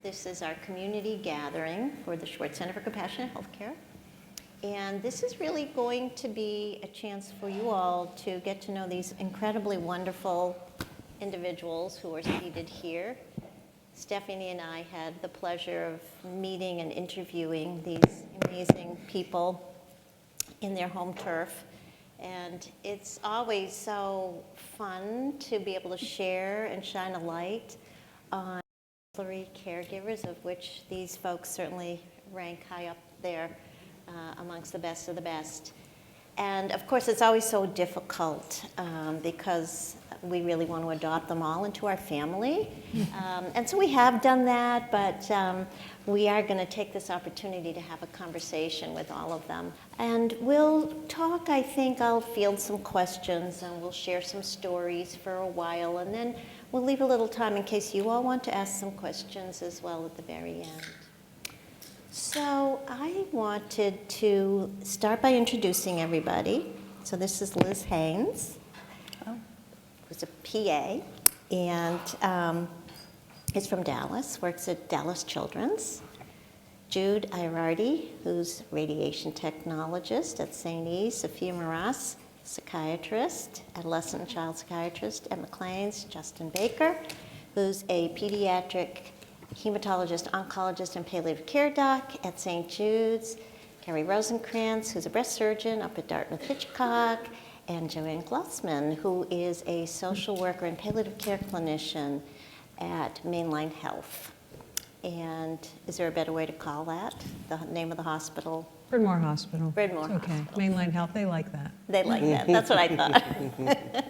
This is our community gathering for the Schwartz Center for Compassionate Healthcare. And this is really going to be a chance for you all to get to know these incredibly wonderful individuals who are seated here. Stephanie and I had the pleasure of meeting and interviewing these amazing people in their home turf. And it's always so fun to be able to share and shine a light on caregivers, of which these folks certainly rank high up there amongst the best of the best. And of course, it's always so difficult because we really want to adopt them all into our family. And so we have done that, but we are going to take this opportunity to have a conversation with all of them. And we'll talk, I think I'll field some questions and we'll share some stories for a while, and then we'll leave a little time in case you all want to ask some questions as well at the very end. So I wanted to start by introducing everybody. So this is Liz Haynes, who's a PA, and is from Dallas, works at Dallas Children's. Jude Ierardi, who's radiation technologist at St. E. Sophia Maras, psychiatrist, adolescent and child psychiatrist at McLean's. Justin Baker, who's a pediatric hematologist, oncologist, and palliative care doc at St. Jude's. Carrie Rosenkrantz, who's a breast surgeon up at Dartmouth Hitchcock. And Joanne Glossman, who is a social worker and palliative care clinician at Mainline Health. And is there a better way to call that? The name of the hospital? Bryn Mawr Hospital. Bryn Mawr okay. Hospital. Mainline Health, they like that. They like that. That's what I thought.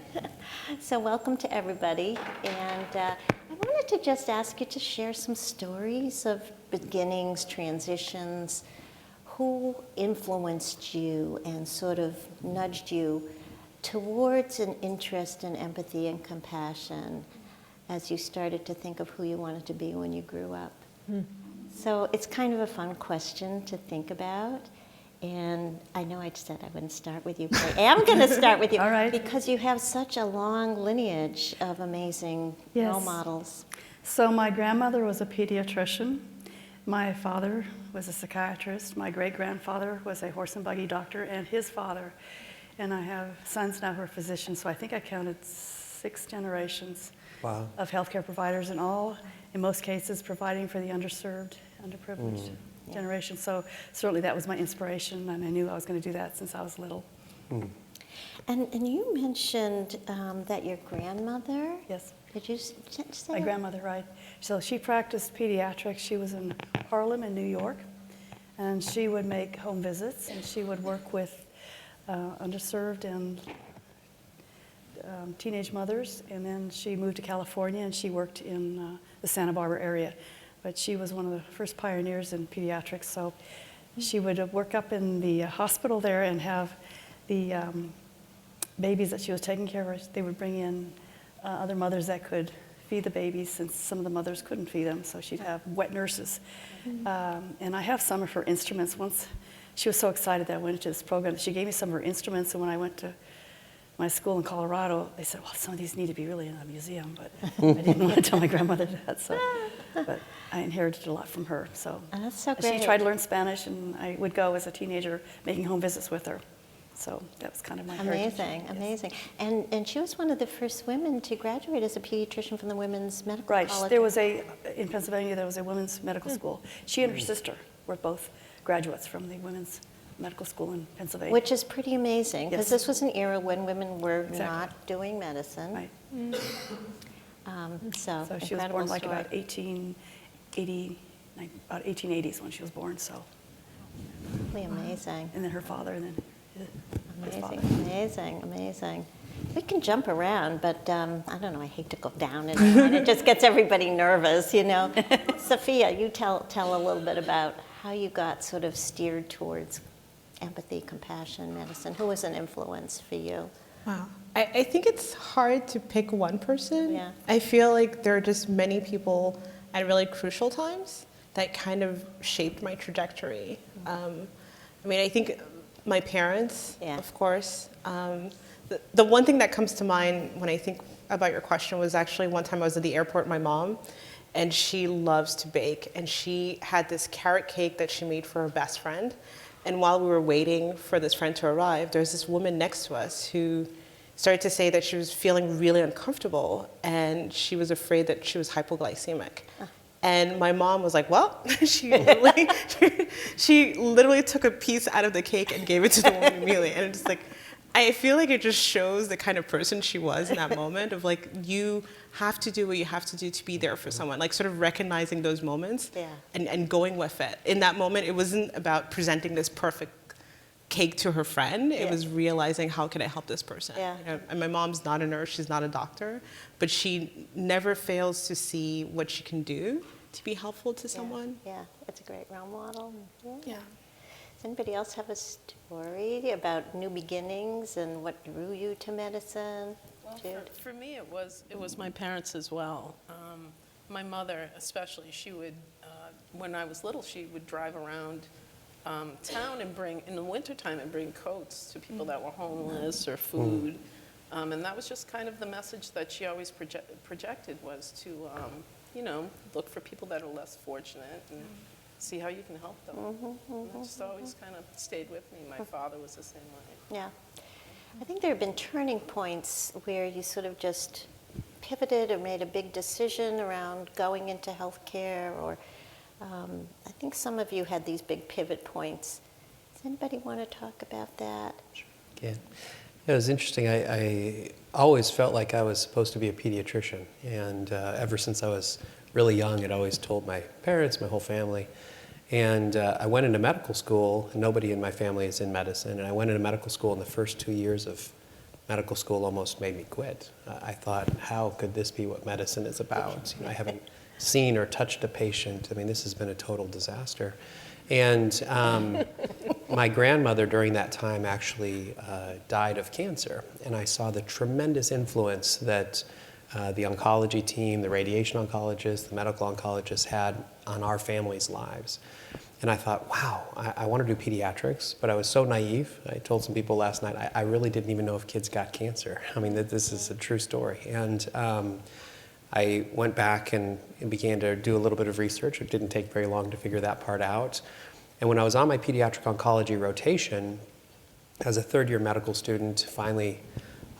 So welcome to everybody. And I wanted to just ask you to share some stories of beginnings, transitions. Who influenced you and sort of nudged you towards an interest in empathy and compassion as you started to think of who you wanted to be when you grew up? So it's kind of a fun question to think about. And I know I said I wouldn't start with you, but I am going to start with you. All right. Because you have such a long lineage of amazing role models. So my grandmother was a pediatrician. My father was a psychiatrist. My great-grandfather was a horse and buggy doctor, and his father. And I have sons now who are physicians, so I think I counted 6 generations of healthcare providers, and all, in most cases, providing for the underserved, underprivileged generation. So certainly that was my inspiration, and I knew I was going to do that since I was little. And you mentioned that your grandmother... Yes. Did you say My that? grandmother, right. So she practiced pediatrics. She was in Harlem in New York, and she would make home visits, and she would work with underserved and teenage mothers, and then she moved to California and she worked in the Santa Barbara area. But she was one of the first pioneers in pediatrics, so she would work up in the hospital there and have the babies that she was taking care of. They would bring in other mothers that could feed the babies, since some of the mothers couldn't feed them, so she'd have wet nurses. And I have some of her instruments. Once she was so excited that I went into this program, she gave me some of her instruments, and when I went to my school in Colorado, they said, well, some of these need to be really in a museum, but I didn't want to tell my grandmother that, so. But I inherited a lot from her, so. Oh, that's so great. She tried to learn Spanish, and I would go as a teenager making home visits with her. So that was kind of my heritage. Amazing, amazing. And she was one of the first women to graduate as a pediatrician from the Women's Medical College. Right, there was in Pennsylvania, there was a women's medical school. She and her sister were both graduates from the women's medical school in Pennsylvania. Which is pretty amazing, because Yes. this was an era when women were not doing medicine. Right. So she was born like about 1880, about 1880s when she was born, so. Really amazing. And then her father, and then his father. Amazing, amazing. We can jump around, but I don't know, I hate to go down and down. It just gets everybody nervous, you know. Sophia, you tell a little bit about how you got sort of steered towards empathy, compassion, medicine. Who was an influence for you? Wow. I think it's hard to pick one person. Yeah. I feel like there are just many people at really crucial times that kind of shaped my trajectory. I mean, I think my parents, of course. The one thing that comes to mind when I think about your question was actually one time I was at the airport with my mom, and she loves to bake. And she had this carrot cake that she made for her best friend. And while we were waiting for this friend to arrive, there was this woman next to us who started to say that she was feeling really uncomfortable and she was afraid that she was hypoglycemic. And my mom was like, well, she literally took a piece out of the cake and gave it to the woman immediately. And it's like, I feel like it just shows the kind of person she was in that moment of like, you have to do what you have to do to be there for someone, like sort of recognizing those moments and going with it. In that moment, it wasn't about presenting this perfect cake to her friend. It was realizing, how can I help this person? You know, and my mom's not a nurse, she's not a doctor, but she never fails to see what she can do to be helpful to someone. Yeah, it's a great role model. Yeah. Does anybody else have a story about new beginnings and what drew you to medicine? Well, Jude? for me, it was my parents as well. My mother, especially, she would, when I was little, she would drive around town and bring, in the wintertime, and bring coats to people that were homeless or food. And that was just kind of the message that she always projected, was to, you know, look for people that are less fortunate and see how you can help them. And that just always kind of stayed with me. My father was the same way. Yeah. I think there have been turning points where you sort of just pivoted or made a big decision around going into healthcare, or I think some of you had these big pivot points. Does anybody want to talk about that? Yeah. It was interesting. I always felt like I was supposed to be a pediatrician, and ever since I was really young, I'd always told my parents, my whole family. And I went into medical school, and nobody in my family is in medicine, and I went into medical school, and the first 2 years of medical school almost made me quit. I thought, how could this be what medicine is about? You know, I haven't seen or touched a patient. I mean, this has been a total disaster. And my grandmother during that time actually died of cancer, and I saw the tremendous influence that the oncology team, the radiation oncologists, the medical oncologists had on our family's lives. And I thought, wow, I want to do pediatrics, but I was so naive. I told some people last night, I really didn't even know if kids got cancer. I mean, this is a true story. And I went back and began to do a little bit of research. It didn't take very long to figure that part out. And when I was on my pediatric oncology rotation, as a third-year medical student, finally,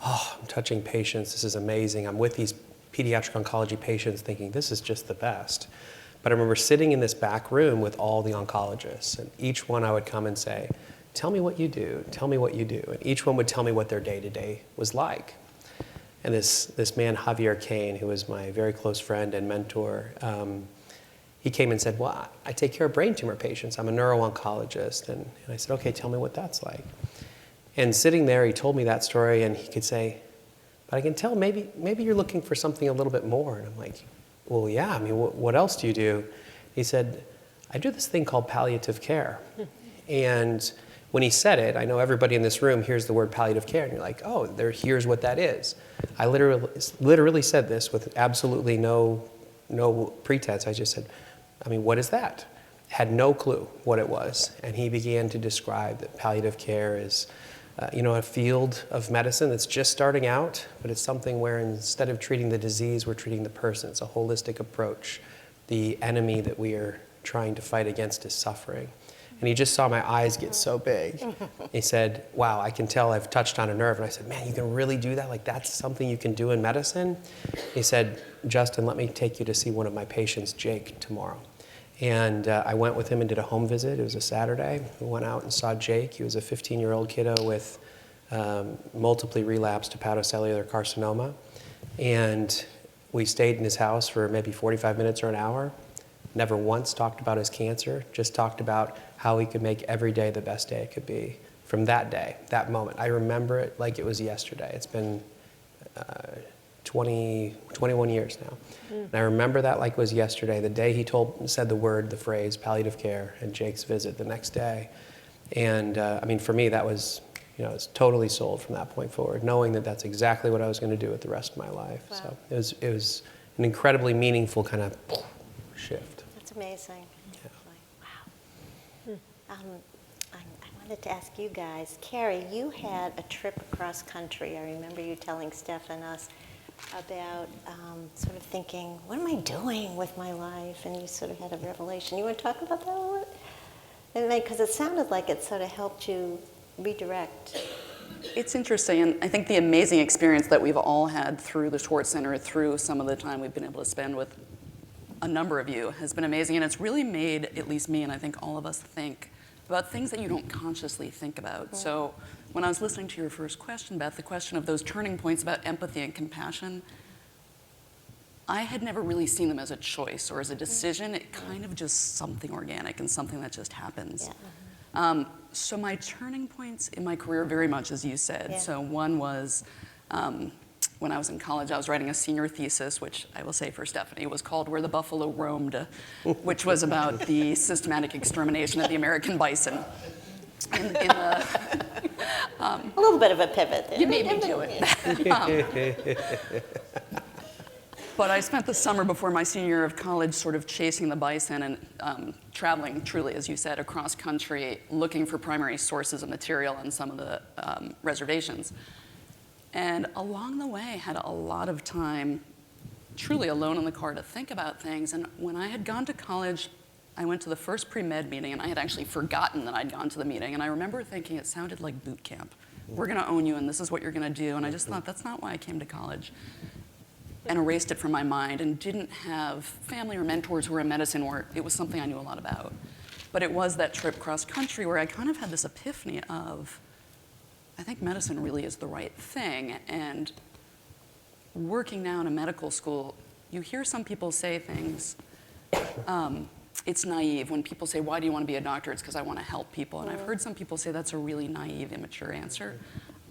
I'm touching patients. This is amazing. I'm with these pediatric oncology patients thinking, this is just the best. But I remember sitting in this back room with all the oncologists, and each one I would come and say, tell me what you do, tell me what you do. And each one would tell me what their day-to-day was like. And this man, Javier Kane, who was my very close friend and mentor, he came and said, well, I take care of brain tumor patients. I'm a neuro-oncologist. And I said, okay, tell me what that's like. And sitting there, he told me that story, and he could say, but I can tell maybe you're looking for something a little bit more. And I'm like, well, yeah, I mean, what else do you do? He said, I do this thing called palliative care. And when he said it, I know everybody in this room hears the word palliative care, and you're like, oh, here's what that is. I literally said this with absolutely no pretense. I just said, I mean, what is that? Had no clue what it was. And he began to describe that palliative care is a field of medicine that's just starting out, but it's something where instead of treating the disease, we're treating the person. It's a holistic approach. The enemy that we are trying to fight against is suffering. And he just saw my eyes get so big. He said, wow, I can tell I've touched on a nerve. And I said, man, you can really do that? Like, that's something you can do in medicine? He said, Justin, let me take you to see one of my patients, Jake, tomorrow. And I went with him and did a home visit. It was a Saturday. We went out and saw Jake. He was a 15-year-old kiddo with multiply relapsed hepatocellular carcinoma. And we stayed in his house for maybe 45 minutes or an hour. Never once talked about his cancer, just talked about how he could make every day the best day it could be. From that day, that moment, I remember it like it was yesterday. It's been 21 years now. And I remember that like it was yesterday, the day he said the phrase palliative care, and Jake's visit the next day. And I mean, for me, that was, it's totally sold from that point forward, knowing that that's exactly what I was going to do with the rest of my life. Wow. So it was an incredibly meaningful kind of shift. That's amazing. Yeah. Wow. I wanted to ask you guys, Carrie, you had a trip across country. I remember you telling Steph and us. about sort of thinking, what am I doing with my life? And you sort of had a revelation. You want to talk about that a little bit? Because it sounded like it sort of helped you redirect. It's interesting, and I think the amazing experience that we've all had through the Schwartz Center, through some of the time we've been able to spend with a number of you, has been amazing, and it's really made, at least me, and I think all of us, think about things that you don't consciously think about. Yeah. So when I was listening to your first question, Beth, the question of those turning points about empathy and compassion, I had never really seen them as a choice or as a decision. It kind of just something organic and something that just happens. Yeah. So my turning points in my career, very much as you said. Yeah. So one was when I was in college, I was writing a senior thesis, which I will say for Stephanie was called Where the Buffalo Roamed, which was about the systematic extermination of the American bison. In the, a little bit of a pivot there. You made me do it. But I spent the summer before my senior year of college sort of chasing the bison and traveling, truly, as you said, across country, looking for primary sources of material on some of the reservations. And along the way, had a lot of time truly alone in the car to think about things. And when I had gone to college, I went to the first pre-med meeting, and I had actually forgotten that I'd gone to the meeting. And I remember thinking it sounded like boot camp. We're going to own you, and this is what you're going to do. And I just thought, that's not why I came to college. And erased it from my mind and didn't have family or mentors who were in medicine where it was something I knew a lot about. But it was that trip cross country where I kind of had this epiphany of, I think medicine really is the right thing. And working now in a medical school, you hear some people say things, it's naive. When people say, why do you want to be a doctor? It's because I want to help people. And I've heard some people say that's a really naive, immature answer.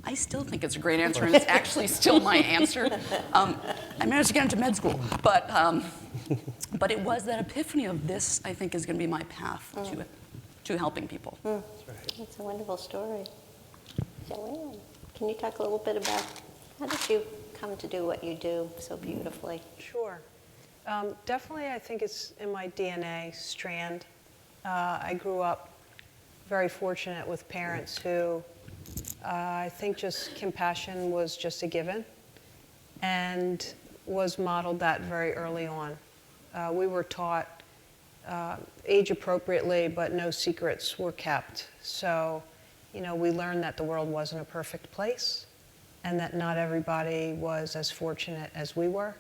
I still think it's a great answer, and it's actually still my answer. I managed to get into med school, but it was that epiphany of this, I think, is going to be my path to helping people. That's right. It's a wonderful story. Joanne, can you talk a little bit about how did you come to do what you do so beautifully? Sure. Definitely, I think it's in my DNA strand. I grew up very fortunate with parents who I think just compassion was just a given and was modeled that very early on. We were taught age appropriately, but no secrets were kept. So, we learned that the world wasn't a perfect place and that not everybody was as fortunate as we were.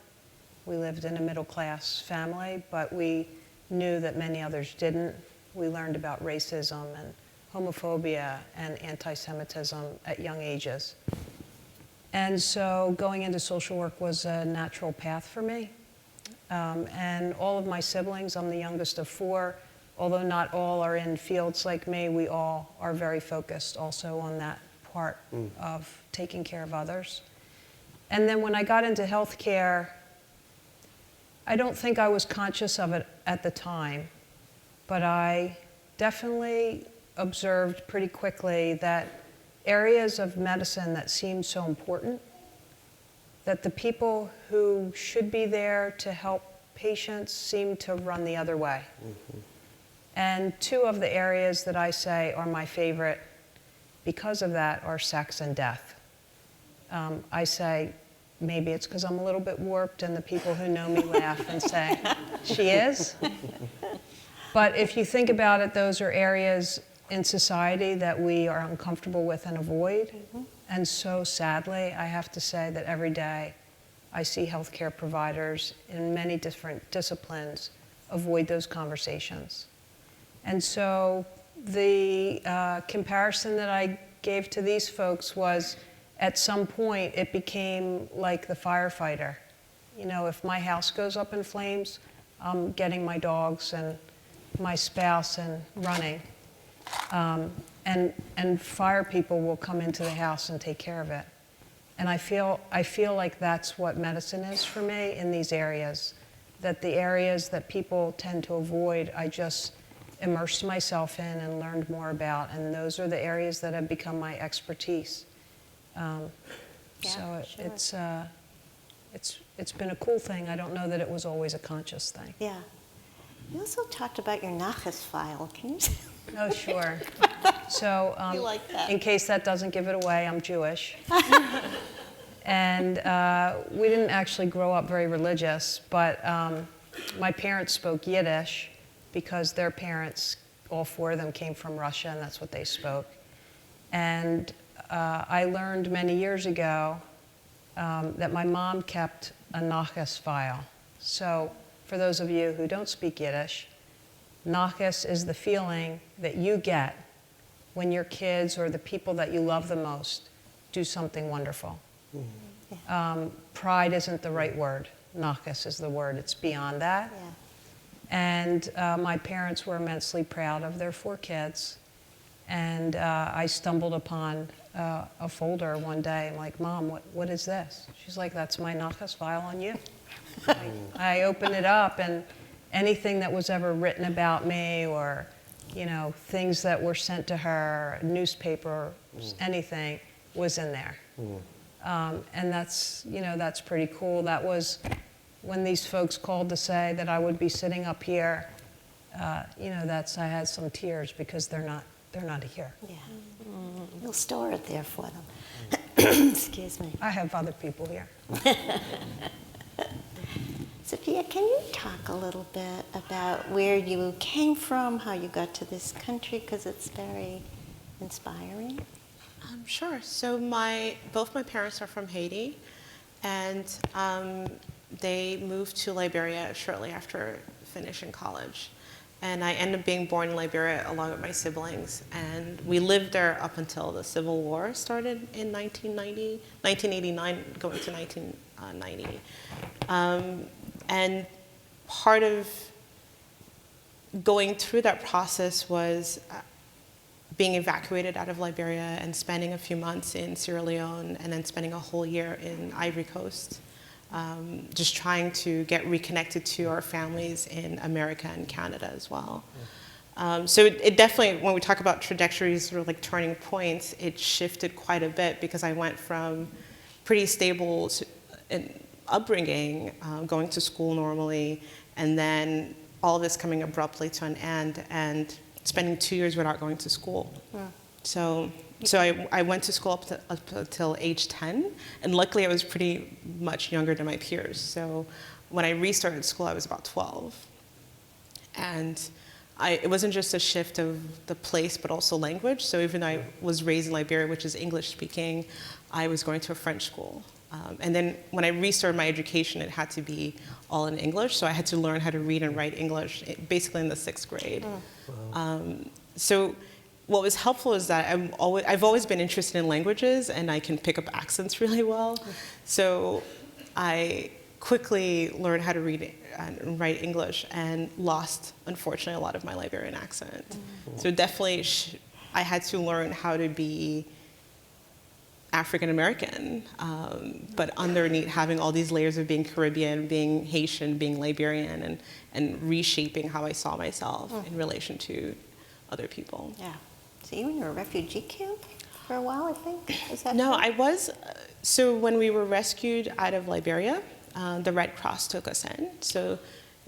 We lived in a middle-class family, but we knew that many others didn't. We learned about racism and homophobia and anti-Semitism at young ages. And so going into social work was a natural path for me. And all of my siblings, I'm the youngest of 4, although not all are in fields like me, we all are very focused also on that part of taking care of others. And then when I got into healthcare, I don't think I was conscious of it at the time, but I definitely observed pretty quickly that areas of medicine that seemed so important, that the people who should be there to help patients seemed to run the other way. And 2 of the areas that I say are my favorite because of that are sex and death. I say, maybe it's because I'm a little bit warped and the people who know me laugh and say, she is. But if you think about it, those are areas in society that we are uncomfortable with and avoid. And so sadly, I have to say that every day I see healthcare providers in many different disciplines avoid those conversations. And so the comparison that I gave to these folks was, at some point, it became like the firefighter. If my house goes up in flames, I'm getting my dogs and my spouse and running. And fire people will come into the house and take care of it. And I feel like that's what medicine is for me in these areas, that the areas that people tend to avoid, I just immersed myself in and learned more about, and those are the areas that have become my expertise. It's been a cool thing. I don't know that it was always a conscious thing. Yeah. You also talked about your Nachas file. Can you? Oh, sure. So, You like that. in case that doesn't give it away, I'm Jewish. And we didn't actually grow up very religious, but my parents spoke Yiddish because their parents, all four of them, came from Russia, and that's what they spoke. And I learned many years ago that my mom kept a nachas file. So for those of you who don't speak Yiddish, nachas is the feeling that you get when your kids or the people that you love the most do something wonderful. Pride isn't the right word. Nachas is the word. It's beyond that. Yeah. And my parents were immensely proud of their four kids. And I stumbled upon a folder one day. I'm like, Mom, what is this? She's like, that's my nachas file on you. I opened it up, and anything that was ever written about me, or things that were sent to her, newspaper, anything, was in there. And that's pretty cool. That was when these folks called to say that I would be sitting up here. I had some tears because they're not here. Yeah. You'll store it there for them. Excuse me. I have other people here. Sophia, can you talk a little bit about where you came from, how you got to this country, because it's very inspiring? Sure. So both my parents are from Haiti, and they moved to Liberia shortly after finishing college. And I ended up being born in Liberia along with my siblings. And we lived there up until the Civil War started in 1989, going to 1990. And part of going through that process was being evacuated out of Liberia and spending a few months in Sierra Leone, and then spending a whole year in Ivory Coast. Just trying to get reconnected to our families in America and Canada as well. So it definitely, when we talk about trajectories, sort of like turning points, it shifted quite a bit, because I went from pretty stable upbringing, going to school normally, and then all of this coming abruptly to an end, and spending 2 years without going to school. So I went to school up until age 10, and luckily I was pretty much younger than my peers. So when I restarted school, I was about 12. And it wasn't just a shift of the place, but also language. So even though I was raised in Liberia, which is English speaking, I was going to a French school. And then when I restarted my education, it had to be all in English. So I had to learn how to read and write English, basically in the 6th grade. So what was helpful is that I've always been interested in languages, and I can pick up accents really well. So I quickly learned how to read and write English, and lost, unfortunately, a lot of my Liberian accent. So definitely I had to learn how to be African American, but underneath having all these layers of being Caribbean, being Haitian, being Liberian, and reshaping how I saw myself in relation to other people. Yeah. So you were in a refugee camp for a while, I think? Is that No, true? I was. So when we were rescued out of Liberia, the Red Cross took us in. So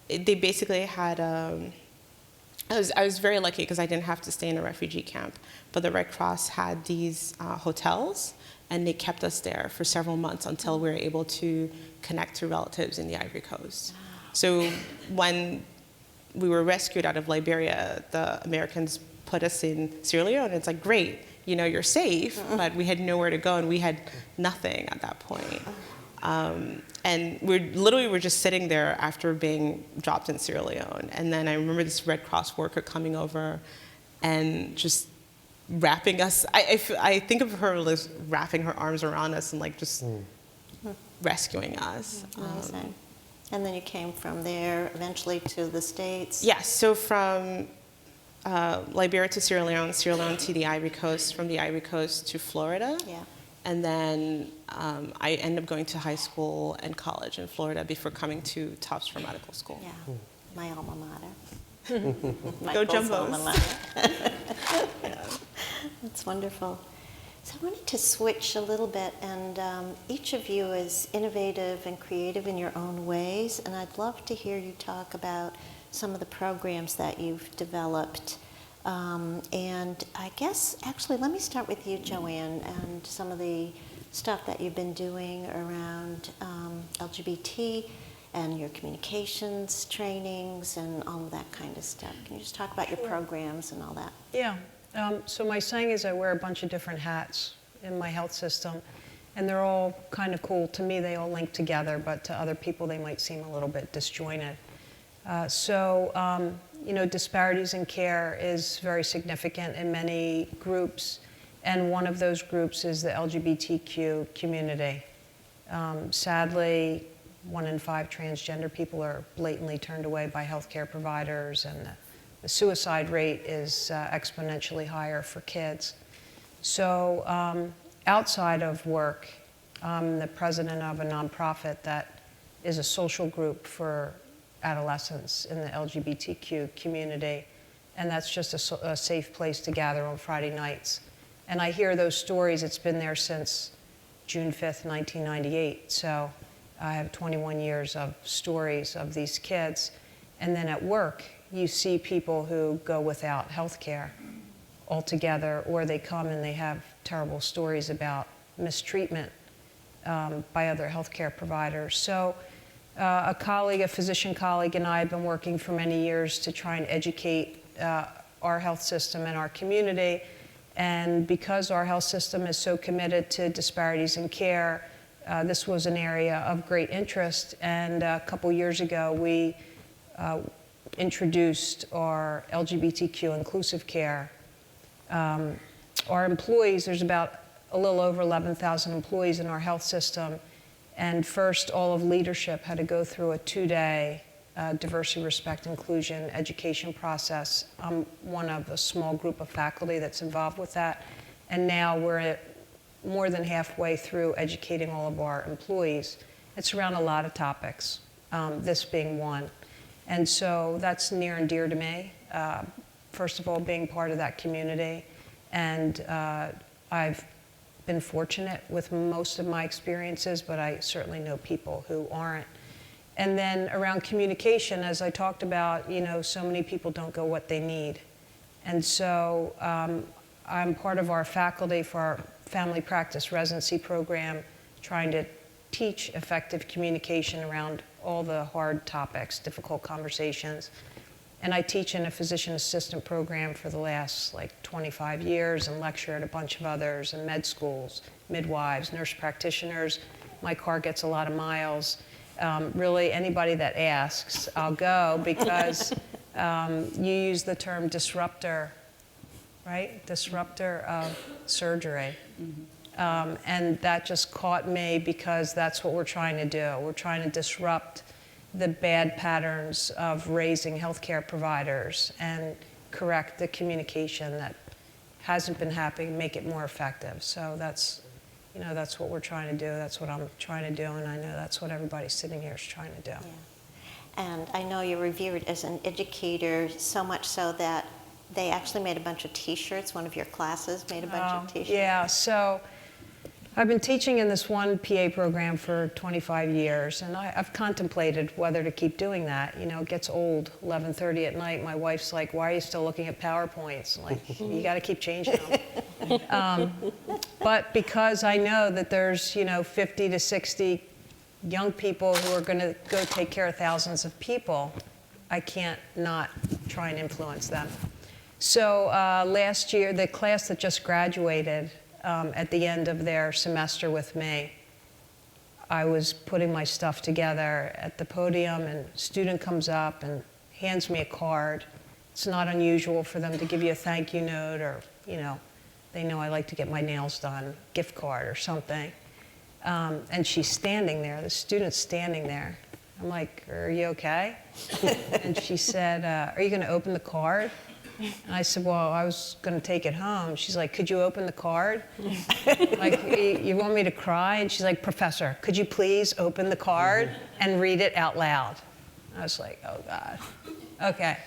they basically had. I was very lucky because I didn't have to stay in a refugee camp, but the Red Cross had these hotels, and they kept us there for several months until we were able to connect to relatives in the Ivory Coast. So when we were rescued out of Liberia, the Americans put us in Sierra Leone. It's like, great, you're safe, but we had nowhere to go, and we had nothing at that point. And we were just sitting there after being dropped in Sierra Leone. And then I remember this Red Cross worker coming over and just wrapping us. I think of her as wrapping her arms around us and just rescuing us. Amazing. And then you came from there eventually to the States? Yes, so from Liberia to Sierra Leone to the Ivory Coast, from the Ivory Coast to Florida. Yeah. And then I ended up going to high school and college in Florida before coming to Tufts for medical school. Yeah, my alma mater. Go Michael's Jumbos. alma mater. That's wonderful. So I wanted to switch a little bit, and each of you is innovative and creative in your own ways, and I'd love to hear you talk about some of the programs that you've developed. And I guess, actually, let me start with you, Joanne, and some of the stuff that you've been doing around LGBT and your communications trainings and all of that kind of stuff. Can you just talk about your programs and all that? Yeah. So my saying is I wear a bunch of different hats in my health system, and they're all kind of cool. To me, they all link together, but to other people, they might seem a little bit disjointed. Disparities in care is very significant in many groups, and one of those groups is the LGBTQ community. Sadly, 1 in 5 transgender people are blatantly turned away by healthcare providers, and the suicide rate is exponentially higher for kids. So outside of work, I'm the president of a nonprofit that is a social group for adolescents in the LGBTQ community, and that's just a safe place to gather on Friday nights. And I hear those stories. It's been there since June 5th, 1998, so I have 21 years of stories of these kids. And then at work, you see people who go without health care altogether, or they come and they have terrible stories about mistreatment by other healthcare providers. So a physician colleague, and I have been working for many years to try and educate our health system and our community. And because our health system is so committed to disparities in care, this was an area of great interest. And a couple years ago, we introduced our LGBTQ inclusive care. Our employees, there's about a little over 11,000 employees in our health system. And first, all of leadership had to go through a 2-day diversity, respect, inclusion education process. I'm one of a small group of faculty that's involved with that. And now we're more than halfway through educating all of our employees. It's around a lot of topics, this being one. And so that's near and dear to me. First of all, being part of that community. And I've been fortunate with most of my experiences, but I certainly know people who aren't. And then around communication, as I talked about, so many people don't go what they need. And so I'm part of our faculty for our family practice residency program, trying to teach effective communication around all the hard topics, difficult conversations. And I teach in a physician assistant program for the last 25 years and lecture at a bunch of others in med schools, midwives, nurse practitioners. My car gets a lot of miles. Really, anybody that asks, I'll go, because you use the term disruptor, right? Disruptor of surgery. Mm-hmm. And that just caught me because that's what we're trying to do. We're trying to disrupt the bad patterns of raising healthcare providers and correct the communication that hasn't been happening, make it more effective. So that's what we're trying to do. That's what I'm trying to do, and I know that's what everybody sitting here is trying to do. Yeah. And I know you're revered as an educator, so much so that they actually made a bunch of T-shirts. One of your classes made a bunch of T-shirts. Yeah, so I've been teaching in this one PA program for 25 years, and I've contemplated whether to keep doing that. It gets old, 11:30 at night. My wife's like, why are you still looking at PowerPoints? I'm like, you got to keep changing them. But because I know that there's, 50 to 60 young people who are going to go take care of thousands of people, I can't not try and influence them. So last year, the class that just graduated, at the end of their semester with me, I was putting my stuff together at the podium, and a student comes up and hands me a card. It's not unusual for them to give you a thank you note, or, they know I like to get my nails done, gift card or something. And she's standing there, the student's standing there. I'm like, are you okay? And she said, are you gonna open the card? And I said, well, I was going to take it home. She's like, could you open the card? Like, you want me to cry? And she's like, Professor, could you please open the card and read it out loud? I was like, oh, God. Okay.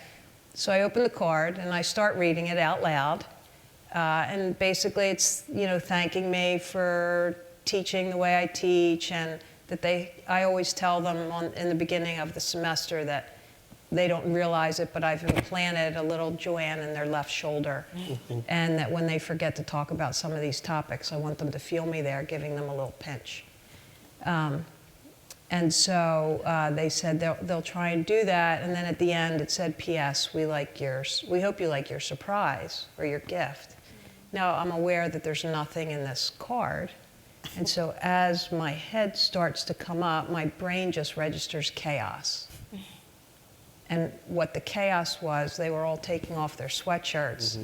So I open the card, and I start reading it out loud. And basically, it's, thanking me for teaching the way I teach, and that I always tell them in the beginning of the semester that they don't realize it, but I've implanted a little Joanne in their left shoulder. And that when they forget to talk about some of these topics, I want them to feel me there, giving them a little pinch. And so they said they'll try and do that. And then at the end, it said, P.S., we hope you like your surprise or your gift. Now, I'm aware that there's nothing in this card. And so as my head starts to come up, my brain just registers chaos. And what the chaos was, they were all taking off their sweatshirts,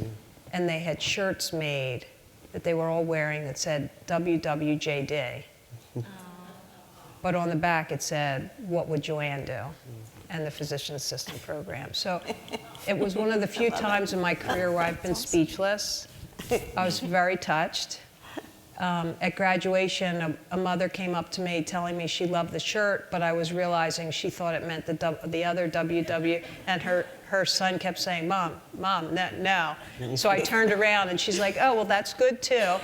and they had shirts made that they were all wearing that said WWJD. But on the back it said, what would Joanne do? And the physician assistant program. So it was one of the few times in my career where I've been speechless. I was very touched. At graduation, a mother came up to me telling me she loved the shirt, but I was realizing she thought it meant the other WW, and her son kept saying, Mom, no. So I turned around and she's like, oh, well, that's good too.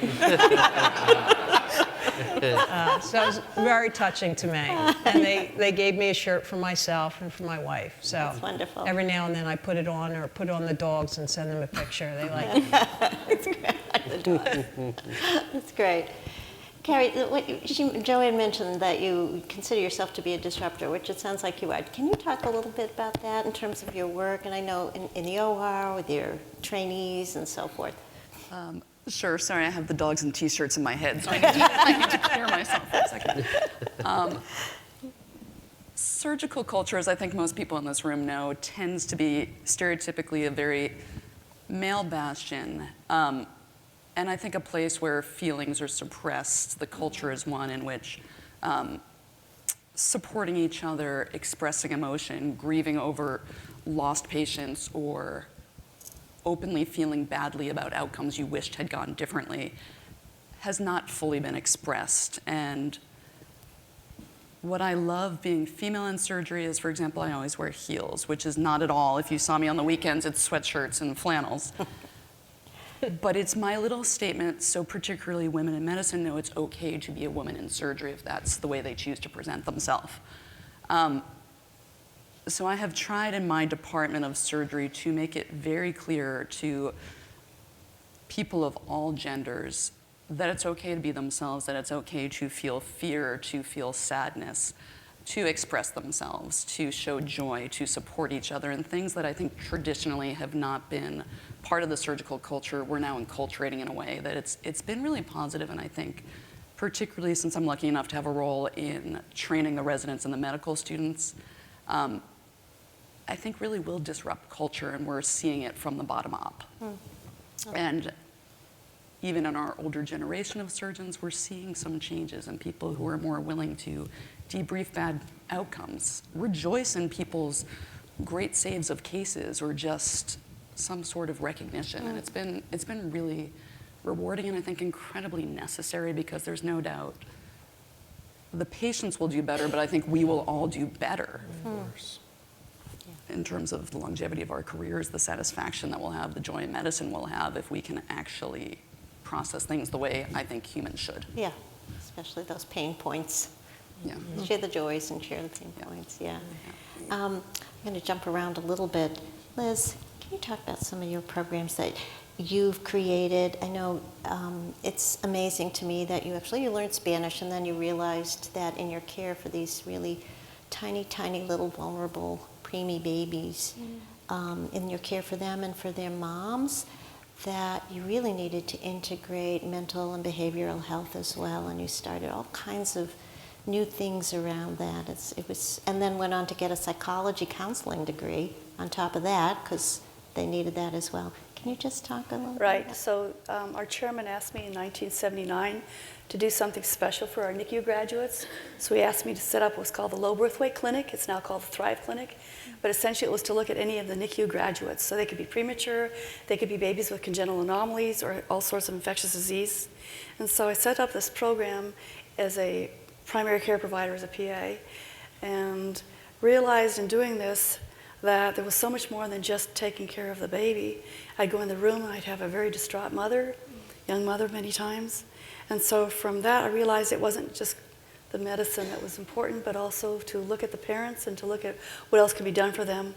So it was very touching to me. And they gave me a shirt for myself and for my wife. So That's wonderful. every now and then I put it on or put on the dogs and send them a picture. They like it. That's great. That's great. Carrie, Joanne mentioned that you consider yourself to be a disruptor, which it sounds like you are. Can you talk a little bit about that in terms of your work? And I know in the OR with your trainees and so forth. Sure. Sorry, I have the dogs and T-shirts in my head, so I need to clear myself for a second. Surgical culture, as I think most people in this room know, tends to be stereotypically a very male bastion. And I think a place where feelings are suppressed. The culture is one in which supporting each other, expressing emotion, grieving over lost patients, or openly feeling badly about outcomes you wished had gone differently has not fully been expressed. And what I love being female in surgery is, for example, I always wear heels, which is not at all, if you saw me on the weekends, it's sweatshirts and flannels. But it's my little statement, so particularly women in medicine know it's okay to be a woman in surgery if that's the way they choose to present themselves. So I have tried in my department of surgery to make it very clear to people of all genders that it's okay to be themselves, that it's okay to feel fear, to feel sadness, to express themselves, to show joy, to support each other, and things that I think traditionally have not been part of the surgical culture, we're now enculturating in a way that it's been really positive, and I think particularly since I'm lucky enough to have a role in training the residents and the medical students, I think really will disrupt culture, and we're seeing it from the bottom up. And even in our older generation of surgeons, we're seeing some changes in people who are more willing to debrief bad outcomes, rejoice in people's great saves of cases, or just some sort of recognition. And it's been really rewarding, and I think incredibly necessary, because there's no doubt the patients will do better, but I think we will all do better. Of course. In terms of the longevity of our careers, the satisfaction that we'll have, the joy in medicine we'll have if we can actually process things the way I think humans should. Yeah, especially those pain points. Yeah. Share the joys and share the pain points, yeah. I'm going to jump around a little bit. Liz, can you talk about some of your programs that you've created? I know it's amazing to me that you learned Spanish and then you realized that in your care for these really tiny, tiny little vulnerable preemie babies, in your care for them and for their moms, that you really needed to integrate mental and behavioral health as well, and you started all kinds of new things around that. And then went on to get a psychology counseling degree on top of that, because they needed that as well. Can you just talk a little bit? Right. So our chairman asked me in 1979 to do something special for our NICU graduates. So he asked me to set up what's called the Low Birth Weight Clinic. It's now called the Thrive Clinic. But essentially it was to look at any of the NICU graduates. So they could be premature, they could be babies with congenital anomalies or all sorts of infectious disease. And so I set up this program as a primary care provider, as a PA, and realized in doing this that there was so much more than just taking care of the baby. I'd go in the room and I'd have a very distraught mother, young mother many times. And so from that, I realized it wasn't just the medicine that was important, but also to look at the parents and to look at what else could be done for them.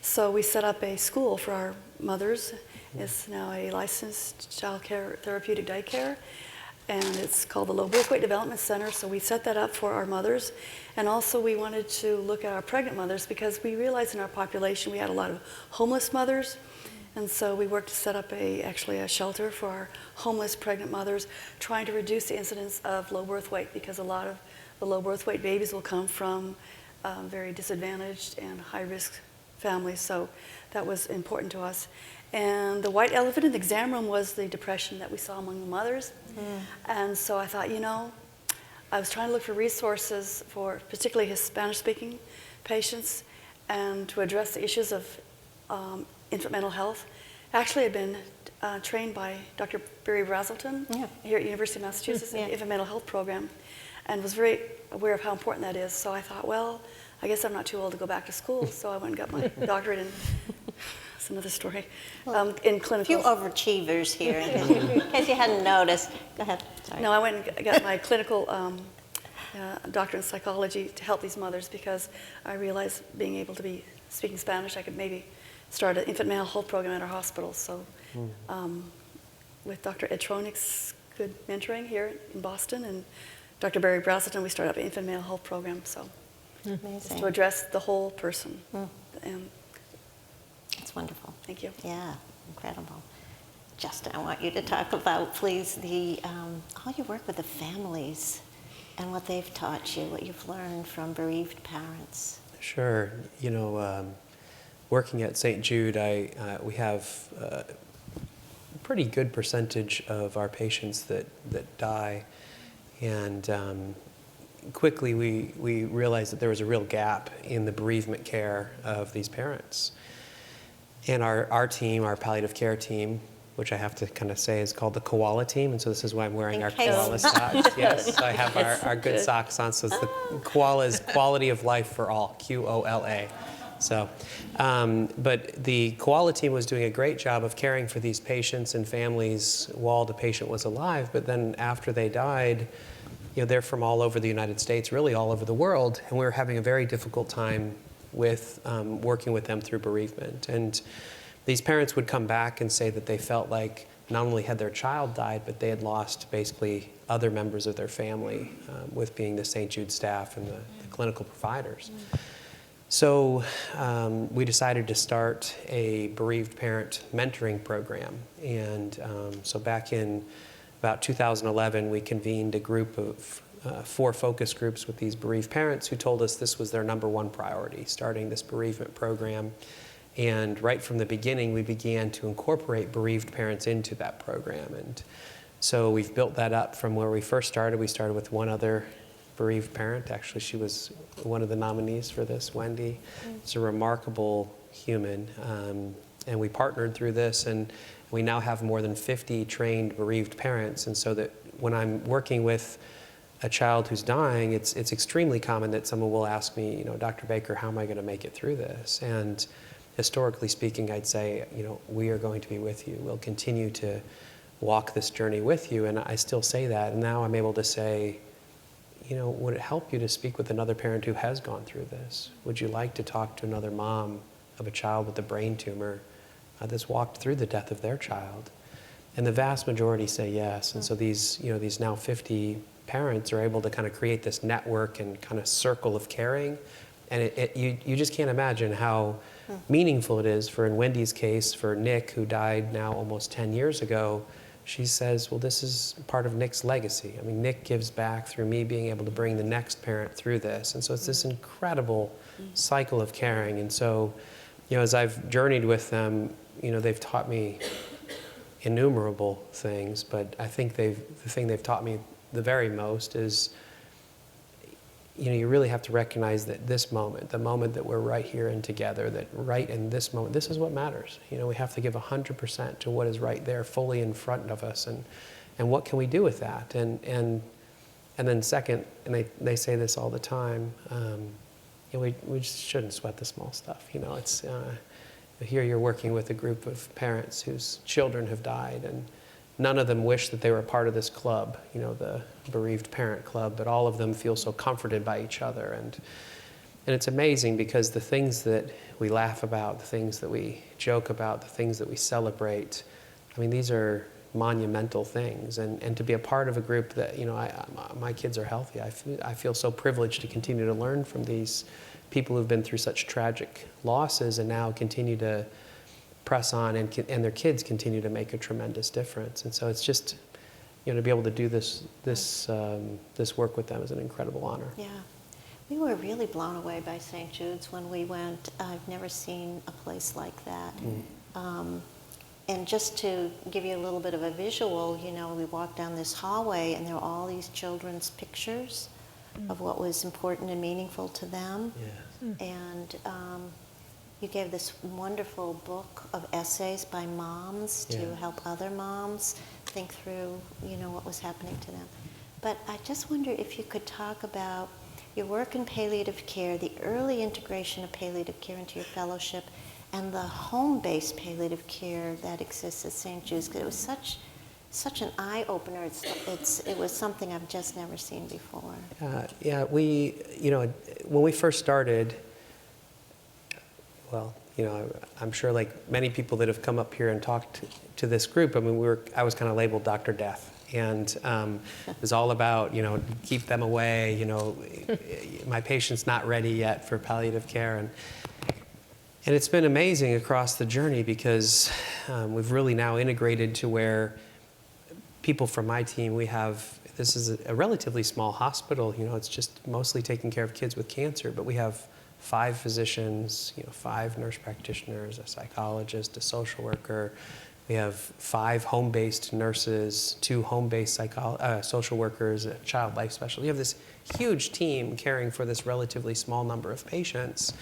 So we set up a school for our mothers. It's now a licensed child care therapeutic daycare, and it's called the Low Birth Weight Development Center. So we set that up for our mothers. And also we wanted to look at our pregnant mothers because we realized in our population we had a lot of homeless mothers. And so we worked to set up actually a shelter for our homeless pregnant mothers, trying to reduce the incidence of low birth weight, because a lot of the low birth weight babies will come from very disadvantaged and high-risk families. So that was important to us. And the white elephant in the exam room was the depression that we saw among the mothers. And so I thought, I was trying to look for resources for particularly Spanish-speaking patients and to address the issues of infant mental health. Actually, I'd been trained by Dr. Barry Brazelton here at University of Massachusetts in the infant mental health program, and was very aware of how important that is. So I thought, well, I guess I'm not too old to go back to school. So I went and got my doctorate in, that's another story, in clinical. A few overachievers here, in case you hadn't noticed. Go ahead. Sorry. No, I went and got my clinical doctorate in psychology to help these mothers, because I realized being able to be speaking Spanish, I could maybe start an infant mental health program at our hospital. So with Dr. Ed Tronick's good mentoring here in Boston and Dr. Barry Brazelton, we started up an infant mental health program. So just to address the whole person. And It's wonderful. thank you. Yeah, incredible. Justin, I want you to talk about, please, all your work with the families and what they've taught you, what you've learned from bereaved parents. Sure. Working at St. Jude, we have a pretty good percentage of our patients that die, and quickly we realized that there was a real gap in the bereavement care of these parents. And our team, our palliative care team, which I have to kind of say is called the koala team, and so this is why I'm wearing our koala socks. Yes, I have our good socks on, so it's the koala's quality of life for all, QOLA. So, but the koala team was doing a great job of caring for these patients and families while the patient was alive, but then after they died, they're from all over the United States, really all over the world, and we were having a very difficult time with working with them through bereavement. And these parents would come back and say that they felt like not only had their child died, but they had lost basically other members of their family with being the St. Jude staff and the clinical providers. So we decided to start a bereaved parent mentoring program. And so back in about 2011, we convened a group of 4 focus groups with these bereaved parents who told us this was their #1 priority, starting this bereavement program. And right from the beginning, we began to incorporate bereaved parents into that program. And so we've built that up from where we first started. We started with one other bereaved parent. Actually, she was one of the nominees for this, Wendy. She's a remarkable human. And we partnered through this, and we now have more than 50 trained bereaved parents. And so that when I'm working with a child who's dying, it's extremely common that someone will ask me, Dr. Baker, how am I going to make it through this? And historically speaking, I'd say, we are going to be with you. We'll continue to walk this journey with you. And I still say that. And now I'm able to say, would it help you to speak with another parent who has gone through this? Would you like to talk to another mom of a child with a brain tumor that's walked through the death of their child? And the vast majority say yes. And so these now 50 parents are able to kind of create this network and kind of circle of caring. And you just can't imagine how meaningful it is for, in Wendy's case, for Nick, who died now almost 10 years ago. She says, well, this is part of Nick's legacy. I mean, Nick gives back through me being able to bring the next parent through this. And so it's this incredible cycle of caring. And so, as I've journeyed with them, they've taught me innumerable things, but I think the thing they've taught me the very most is, you really have to recognize that this moment, the moment that we're right here and together, that right in this moment, this is what matters. We have to give 100% to what is right there, fully in front of us, and what can we do with that? And then second, and they say this all the time, we just shouldn't sweat the small stuff. It's here you're working with a group of parents whose children have died, and none of them wish that they were a part of this club, the bereaved parent club, but all of them feel so comforted by each other. And it's amazing because the things that we laugh about, the things that we joke about, the things that we celebrate, I mean, these are monumental things. And to be a part of a group that, you know, my kids are healthy. I feel so privileged to continue to learn from these people who've been through such tragic losses and now continue to press on, and their kids continue to make a tremendous difference. And so it's just, you know, to be able to do this work with them is an incredible honor. Yeah. We were really blown away by St. Jude's when we went. I've never seen a place like that. And just to give you a little bit of a visual, you know, we walked down this hallway and there were all these children's pictures of what was important and meaningful to them. Yeah. And you gave this wonderful book of essays by moms to help other moms think through, you know, what was happening to them. But I just wonder if you could talk about your work in palliative care, the early integration of palliative care into your fellowship, and the home-based palliative care that exists at St. Jude's, because it was such an eye-opener. It was something I've just never seen before. Yeah, you know, when we first started, well, you know, I'm sure like many people that have come up here and talked to this group, I mean, I was kind of labeled Dr. Death. And it was all about, you know, keep them away, you know, my patient's not ready yet for palliative care. And it's been amazing across the journey because we've really now integrated to where people from my team, this is a relatively small hospital, you know, it's just mostly taking care of kids with cancer, but we have 5 physicians, you know, 5 nurse practitioners, a psychologist, a social worker. We have 5 home-based nurses, 2 home-based social workers, a child life specialist. You have this huge team caring for this relatively small number of patients.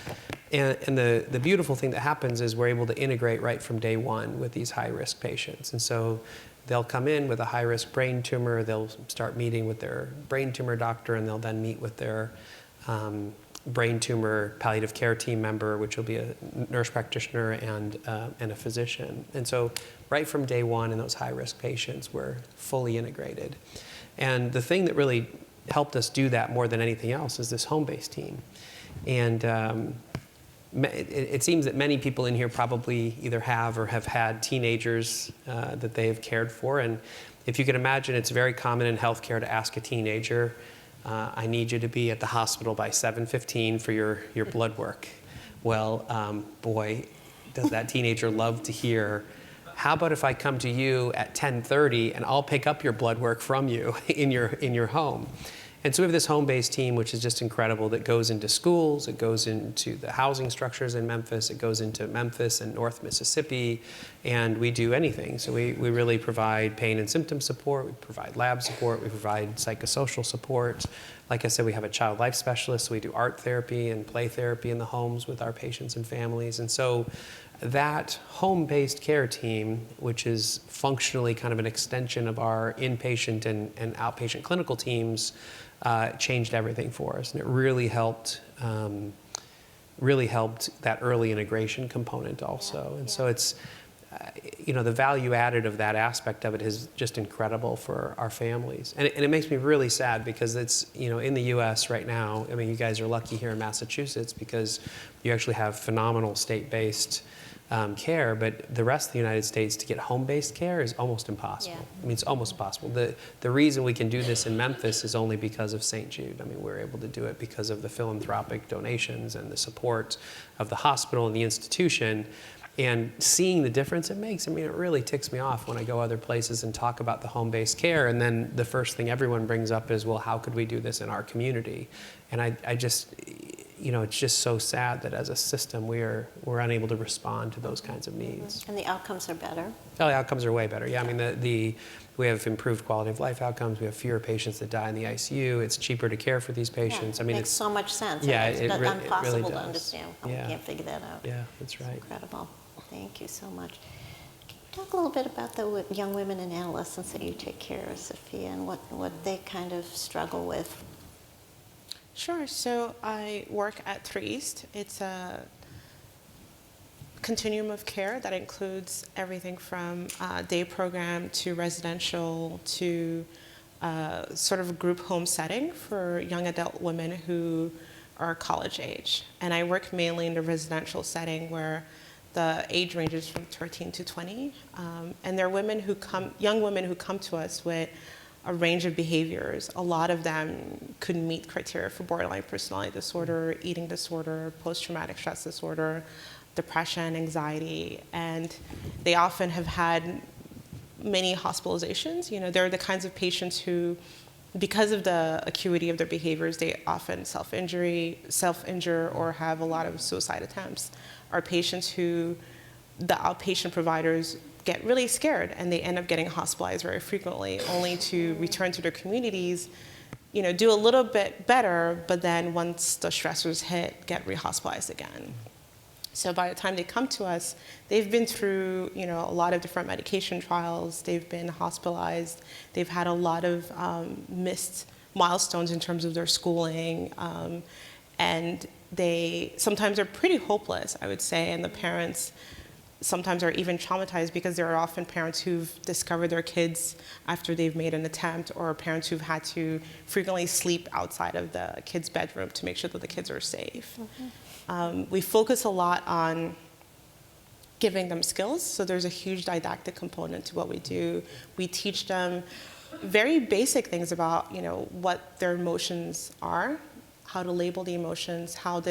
And the beautiful thing that happens is we're able to integrate right from day one with these high-risk patients. And so they'll come in with a high-risk brain tumor. They'll start meeting with their brain tumor doctor, and they'll then meet with their brain tumor palliative care team member, which will be a nurse practitioner and a physician. And so right from day one in those high-risk patients, we're fully integrated. And the thing that really helped us do that more than anything else is this home-based team. And it seems that many people in here probably either have or have had teenagers that they have cared for. And if you can imagine, it's very common in healthcare to ask a teenager, I need you to be at the hospital by 7:15 for your blood work. Well, boy, does that teenager love to hear, how about if I come to you at 10:30 and I'll pick up your blood work from you in your home? And so we have this home-based team, which is just incredible, that goes into schools, it goes into the housing structures in Memphis, it goes into Memphis and North Mississippi, and we do anything. So we really provide pain and symptom support, we provide lab support, we provide psychosocial support. Like I said, we have a child life specialist, so we do art therapy and play therapy in the homes with our patients and families. And so that home-based care team, which is functionally kind of an extension of our inpatient and outpatient clinical teams, changed everything for us, and it really helped that early integration component also. And so it's, you know, the value added of that aspect of it is just incredible for our families. And it makes me really sad because it's, you know, in the U.S. right now, I mean, you guys are lucky here in Massachusetts because you actually have phenomenal state-based care, but the rest of the United States to get home-based care is almost impossible. Yeah. I mean, it's almost impossible. The reason we can do this in Memphis is only because of St. Jude. I mean, we're able to do it because of the philanthropic donations and the support of the hospital and the institution. And seeing the difference it makes, I mean, it really ticks me off when I go other places and talk about the home-based care, and then the first thing everyone brings up is, well, how could we do this in our community? And I just, you know, it's just so sad that as a system we're unable to respond to those kinds of needs. And the outcomes are better. Oh, the outcomes are way better. Yeah, I mean, we have improved quality of life outcomes. We have fewer patients that die in the ICU. It's cheaper to care for these patients. Yeah, I mean, makes so much sense. Yeah, it's it really impossible to does. understand how we can't figure that out. Yeah, that's right. It's incredible. Thank you so much. Can you talk a little bit about the young women and adolescents that you take care of, Sophia, and what they kind of struggle with? Sure. So I work at 3 East. It's a continuum of care that includes everything from day program to residential to sort of a group home setting for young adult women who are college age. And I work mainly in the residential setting where the age ranges from 13 to 20. And there are young women who come to us with a range of behaviors. A lot of them could meet criteria for borderline personality disorder, eating disorder, post-traumatic stress disorder, depression, anxiety, and they often have had many hospitalizations. They're the kinds of patients who, because of the acuity of their behaviors, they often self-injure or have a lot of suicide attempts. Are patients who the outpatient providers get really scared and they end up getting hospitalized very frequently, only to return to their communities, do a little bit better, but then once the stressors hit, get rehospitalized again. So by the time they come to us, they've been through, a lot of different medication trials. They've been hospitalized. They've had a lot of missed milestones in terms of their schooling, and they sometimes are pretty hopeless, I would say, and the parents sometimes are even traumatized because there are often parents who've discovered their kids after they've made an attempt, or parents who've had to frequently sleep outside of the kids' bedroom to make sure that the kids are safe. We focus a lot on giving them skills, so there's a huge didactic component to what we do. We teach them very basic things about, what their emotions are, how to label the emotions, how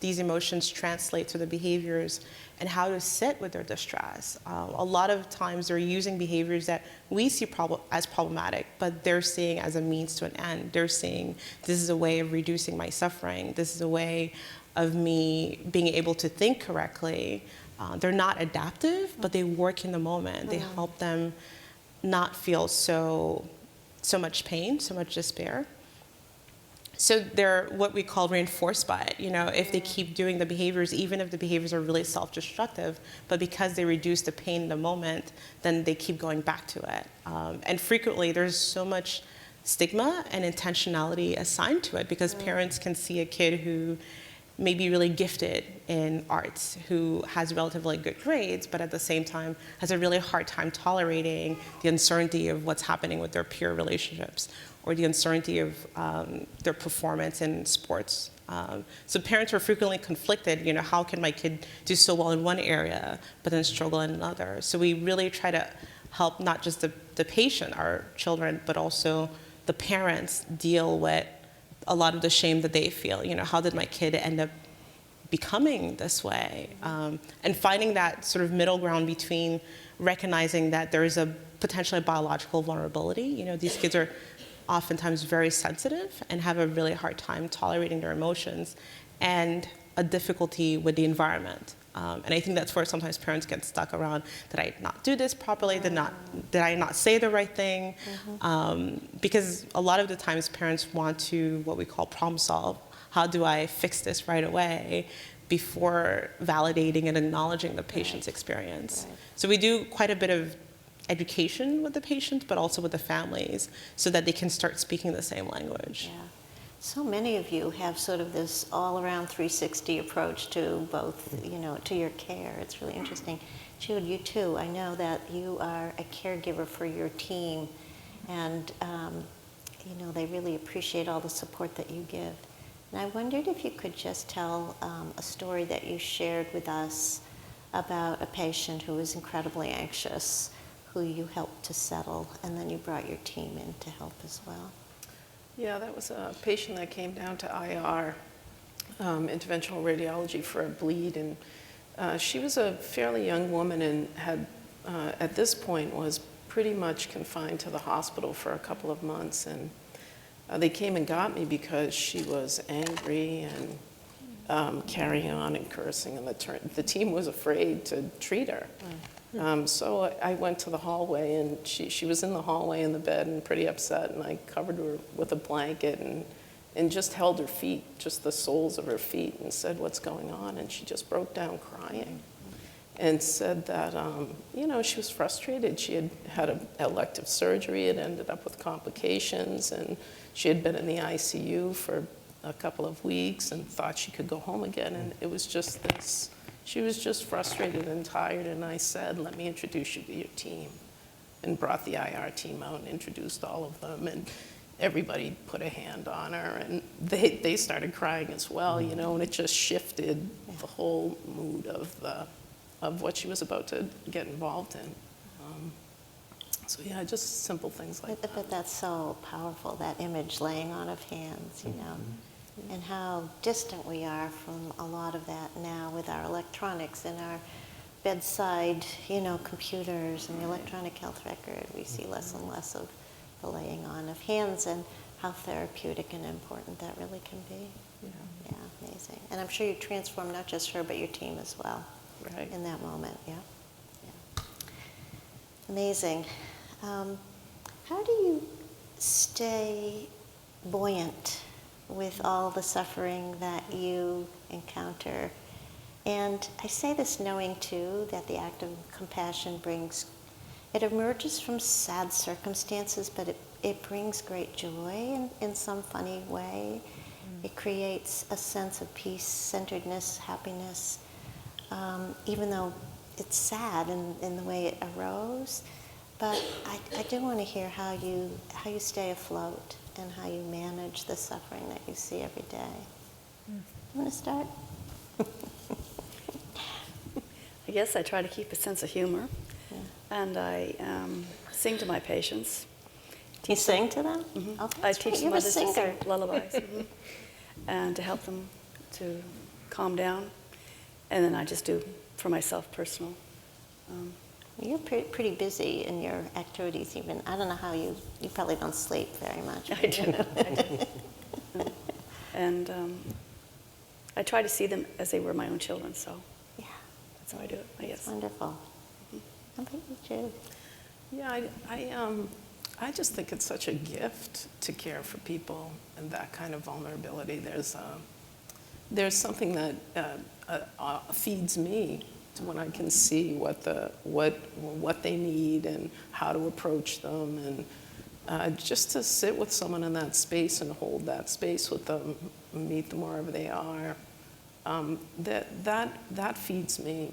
these emotions translate to the behaviors, and how to sit with their distress. A lot of times they're using behaviors that we see as problematic, but they're seeing as a means to an end. They're seeing, this is a way of reducing my suffering. This is a way of me being able to think correctly. They're not adaptive, but they work in the moment. They help them not feel so much pain, so much despair. So they're what we call reinforced by it. If they keep doing the behaviors, even if the behaviors are really self-destructive, but because they reduce the pain in the moment, then they keep going back to it. And frequently there's so much stigma and intentionality assigned to it because parents can see a kid who may be really gifted in arts, who has relatively good grades, but at the same time has a really hard time tolerating the uncertainty of what's happening with their peer relationships, or the uncertainty of their performance in sports. So parents are frequently conflicted, how can my kid do so well in one area, but then struggle in another? So we really try to help not just the patient, our children, but also the parents deal with a lot of the shame that they feel. How did my kid end up becoming this way? And finding that sort of middle ground between recognizing that there is a potentially biological vulnerability. These kids are oftentimes very sensitive and have a really hard time tolerating their emotions, and a difficulty with the environment. And I think that's where sometimes parents get stuck around, did I not do this properly? Did I not say the right thing? Because a lot of the times parents want to, what we call problem solve. How do I fix this right away before validating and acknowledging the patient's experience? So we do quite a bit of education with the patient, but also with the families, so that they can start speaking the same language. Yeah. So many of you have sort of this all-around 360 approach to both, to your care. It's really interesting. Jude, you too. I know that you are a caregiver for your team, and they really appreciate all the support that you give. And I wondered if you could just tell a story that you shared with us about a patient who was incredibly anxious, who you helped to settle, and then you brought your team in to help as well. Yeah, that was a patient that came down to IR, interventional radiology, for a bleed, and she was a fairly young woman and had, at this point, was pretty much confined to the hospital for a couple of months, and they came and got me because she was angry and carrying on and cursing, and the team was afraid to treat her. So I went to the hallway, and she was in the hallway in the bed and pretty upset, and I covered her with a blanket and just held her feet, just the soles of her feet, and said, "What's going on?" And she just broke down crying and said that, she was frustrated. She had had an elective surgery. It ended up with complications, and she had been in the ICU for a couple of weeks and thought she could go home again, and it was just this. She was just frustrated and tired, and I said, "Let me introduce you to your team," and brought the IR team out and introduced all of them. And, everybody put a hand on her, and they started crying as well, you know, and it just shifted the whole mood of what she was about to get involved in. So yeah, just simple things like that. But that's so powerful, that image laying on of hands, you know, and how distant we are from a lot of that now with our electronics and our bedside, you know, computers and the electronic health record. We see less and less of the laying on of hands and how therapeutic and important that really can be. Yeah, amazing. And I'm sure you transformed not just her, but your team as well. Right. In that moment, yeah. Amazing. How do you stay buoyant with all the suffering that you encounter? And I say this knowing too that the act of compassion it emerges from sad circumstances, but it brings great joy in some funny way. It creates a sense of peace, centeredness, happiness, even though it's sad in the way it arose. But I do want to hear how you stay afloat and how you manage the suffering that you see every day. You want to start? I guess I try to keep a sense of humor, and I sing to my patients. You sing to them? Mm-hmm. Oh, I that's teach right. them You're a others to singer. sing lullabies, and to help them to calm down. And then I just do for myself personal. You're pretty busy in your activities even. I don't know how you probably don't sleep very much. I do. And I try to see them as they were my own children, so Yeah, that's how I do it, I guess. wonderful. How about you, Jude? Yeah, I just think it's such a gift to care for people and that kind of vulnerability. There's something that feeds me when I can see what they need and how to approach them, and just to sit with someone in that space and hold that space with them, meet them wherever they are. That feeds me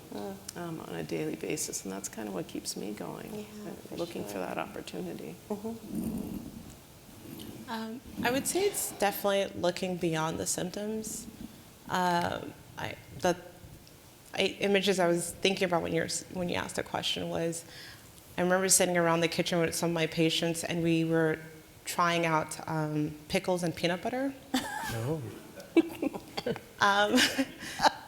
on a daily basis, and that's kind of what keeps me going, looking for that opportunity. I would say it's definitely looking beyond the symptoms. Images I was thinking about when you asked the question was, I remember sitting around the kitchen with some of my patients, and we were trying out pickles and peanut butter.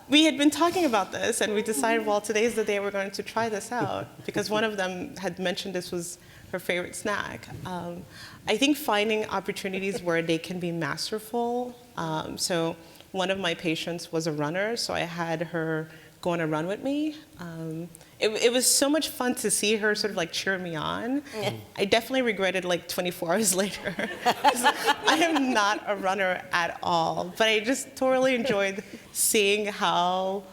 We had been talking about this, and we decided, well, today's the day we're going to try this out, because one of them had mentioned this was her favorite snack. I think finding opportunities where they can be masterful. So one of my patients was a runner, so I had her go on a run with me. It was so much fun to see her sort of like cheer me on. I definitely regretted like 24 hours later. I am not a runner at all, but I just totally enjoyed seeing how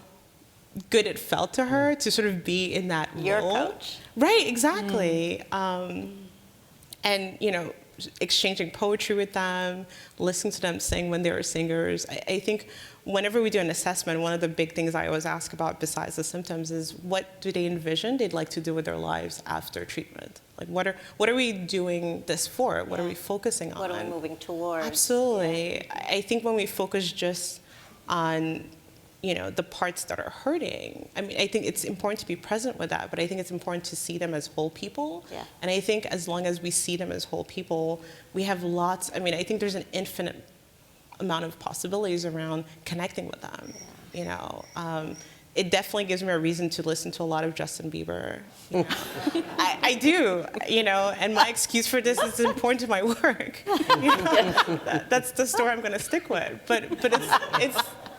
good it felt to her to sort of be in that role. Your coach. Right, exactly. And, you know, exchanging poetry with them, listening to them sing when they were singers. I think whenever we do an assessment, one of the big things I always ask about besides the symptoms is what do they envision they'd like to do with their lives after treatment? Like what are we doing this for? What are we focusing on? What are we moving towards? Absolutely. I think when we focus just on, you know, the parts that are hurting, I mean, I think it's important to be present with that, but I think it's important to see them as whole people. Yeah. And I think as long as we see them as whole people, we have lots, I mean, I think there's an infinite amount of possibilities around connecting with them, you know. It definitely gives me a reason to listen to a lot of Justin Bieber. You know? I do, you know, and my excuse for this is important to my work. You know? That's the story I'm going to stick with. But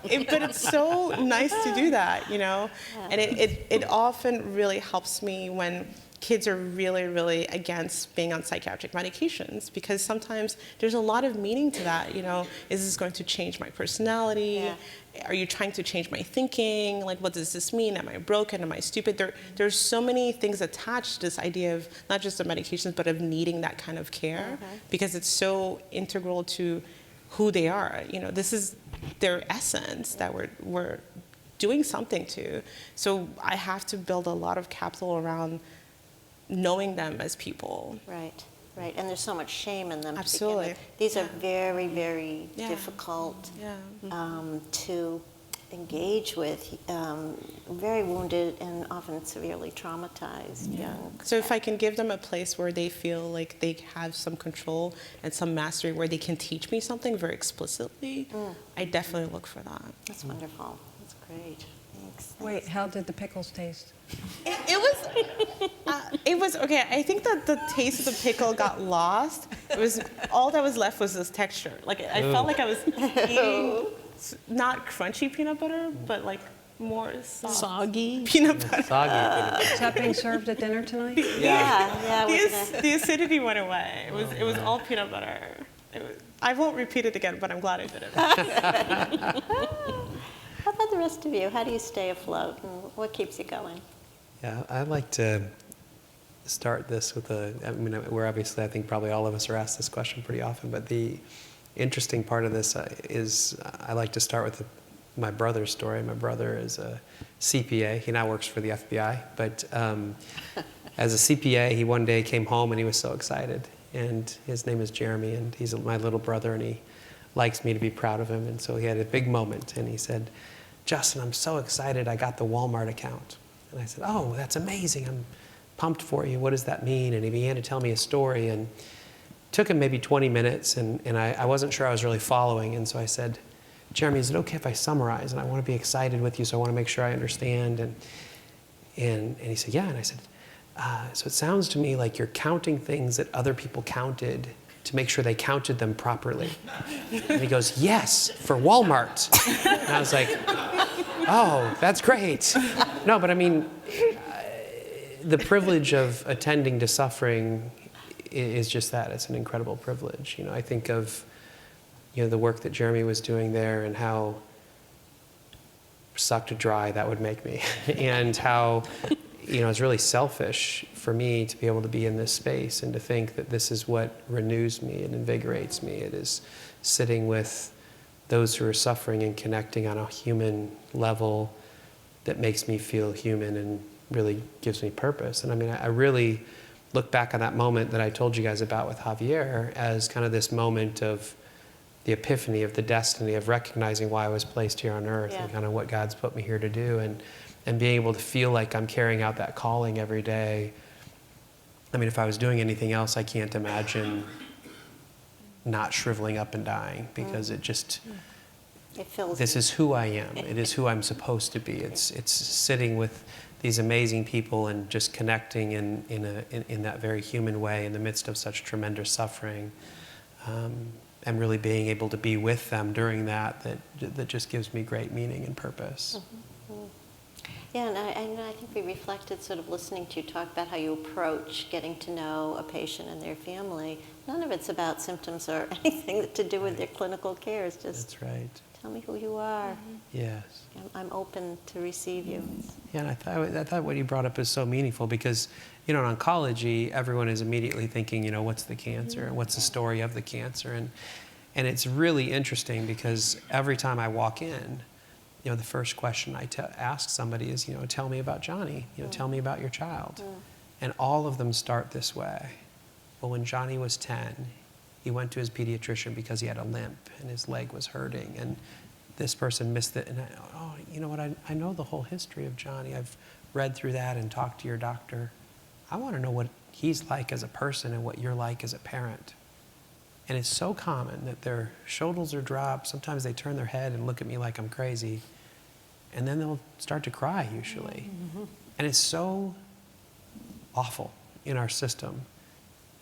it's so nice to do that, you know, and it often really helps me when kids are really, really against being on psychiatric medications, because sometimes there's a lot of meaning to that, you know. Is this going to change my personality? Yeah. Are you trying to change my thinking? Like, what does this mean? Am I broken? Am I stupid? There's so many things attached to this idea of not just the medications, but of needing that kind of care, because it's so integral to who they are. You know, this is their essence that we're doing something to. So I have to build a lot of capital around knowing them as people. Right. Right, and there's so much shame in them. To begin Absolutely. with. These are very, very Yeah. difficult Yeah. to engage with, very wounded and often severely traumatized young. So if I can give them a place where they feel like they have some control and some mastery, where they can teach me something very explicitly, I definitely look for that. That's wonderful. That's great. Thanks. Wait, how did the pickles taste? It was okay. I think that the taste of the pickle got lost. It was all that was left was this texture. Like I felt like I was eating not crunchy peanut butter, but like more soft Soggy. peanut butter. Soggy peanut butter. Is that being served at dinner tonight? Yeah, we're gonna, The acidity went away. It was all peanut butter. I won't repeat it again, but I'm glad I did it. how about the rest of you? How do you stay afloat and what keeps you going? Yeah, I'd like to start this with we're obviously, I think probably all of us are asked this question pretty often, but the interesting part of this is I like to start with my brother's story. My brother is a CPA. He now works for the FBI, but as a CPA, he one day came home and he was so excited. And his name is Jeremy, and he's my little brother, and he likes me to be proud of him. And so he had a big moment, and he said, "Justin, I'm so excited I got the Walmart account." And I said, "Oh, that's amazing. I'm pumped for you. What does that mean?" And he began to tell me a story, and it took him maybe 20 minutes, and I wasn't sure I was really following. And so I said, "Jeremy, is it okay if I summarize? And I want to be excited with you, so I want to make sure I understand." And he said, "Yeah." And I said, "So it sounds to me like you're counting things that other people counted to make sure they counted them properly." And he goes, "Yes, for Walmart." And I was like, "Oh, that's great." No, but I mean, the privilege of attending to suffering is just that. It's an incredible privilege. I think of, the work that Jeremy was doing there and how sucked dry that would make me. And how, it's really selfish for me to be able to be in this space and to think that this is what renews me and invigorates me. It is sitting with those who are suffering and connecting on a human level that makes me feel human and really gives me purpose. And I mean, I really look back on that moment that I told you guys about with Javier as kind of this moment of the epiphany of the destiny of recognizing why I was placed here on earth and kind of what God's put me here to do, and being able to feel like I'm carrying out that calling every day. I mean, if I was doing anything else, I can't imagine not shriveling up and dying, because it fills this is who I am. It is who I'm supposed to be. It's sitting with these amazing people and just connecting in that very human way in the midst of such tremendous suffering, and really being able to be with them during that just gives me great meaning and purpose. Yeah, and I think we reflected sort of listening to you talk about how you approach getting to know a patient and their family. None of it's about symptoms or anything to do with their clinical care. It's just, That's right. tell me who you are. Yes. I'm open to receive you. Yeah, and I thought what you brought up is so meaningful, because, in oncology, everyone is immediately thinking, what's the cancer and what's the story of the cancer, and it's really interesting because every time I walk in, the first question I ask somebody is, tell me about Johnny, tell me about your child, and all of them start this way. Well, when Johnny was 10, he went to his pediatrician because he had a limp and his leg was hurting, and this person missed it, and you know what, I know the whole history of Johnny. I've read through that and talked to your doctor. I want to know what he's like as a person and what you're like as a parent. And it's so common that their shoulders are dropped. Sometimes they turn their head and look at me like I'm crazy, and then they'll start to cry usually. And it's so awful in our system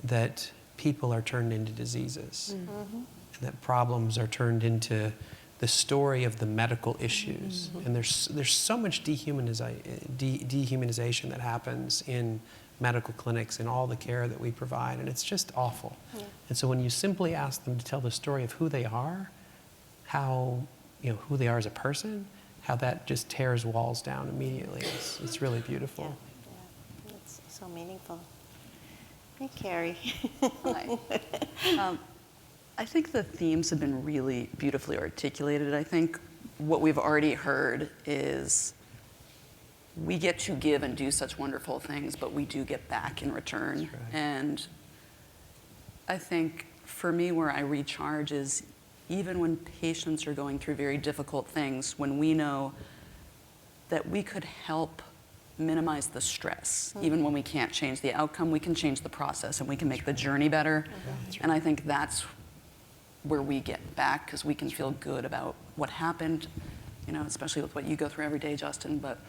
that people are turned into diseases, and that problems are turned into the story of the medical issues. And there's so much dehumanization that happens in medical clinics and all the care that we provide, and it's just awful. And so when you simply ask them to tell the story of who they are, how, who they are as a person, how that just tears walls down immediately. It's really beautiful. Yeah. It's so meaningful. Hey, Carrie. Hi. I think the themes have been really beautifully articulated. I think what we've already heard is we get to give and do such wonderful things, but we do get back in return. That's right. And I think for me, where I recharge is even when patients are going through very difficult things, when we know that we could help minimize the stress. Even when we can't change the outcome, we can change the process and we can make the journey better. And I think that's where we get back, because we can feel good about what happened, you know, especially with what you go through every day, Justin, but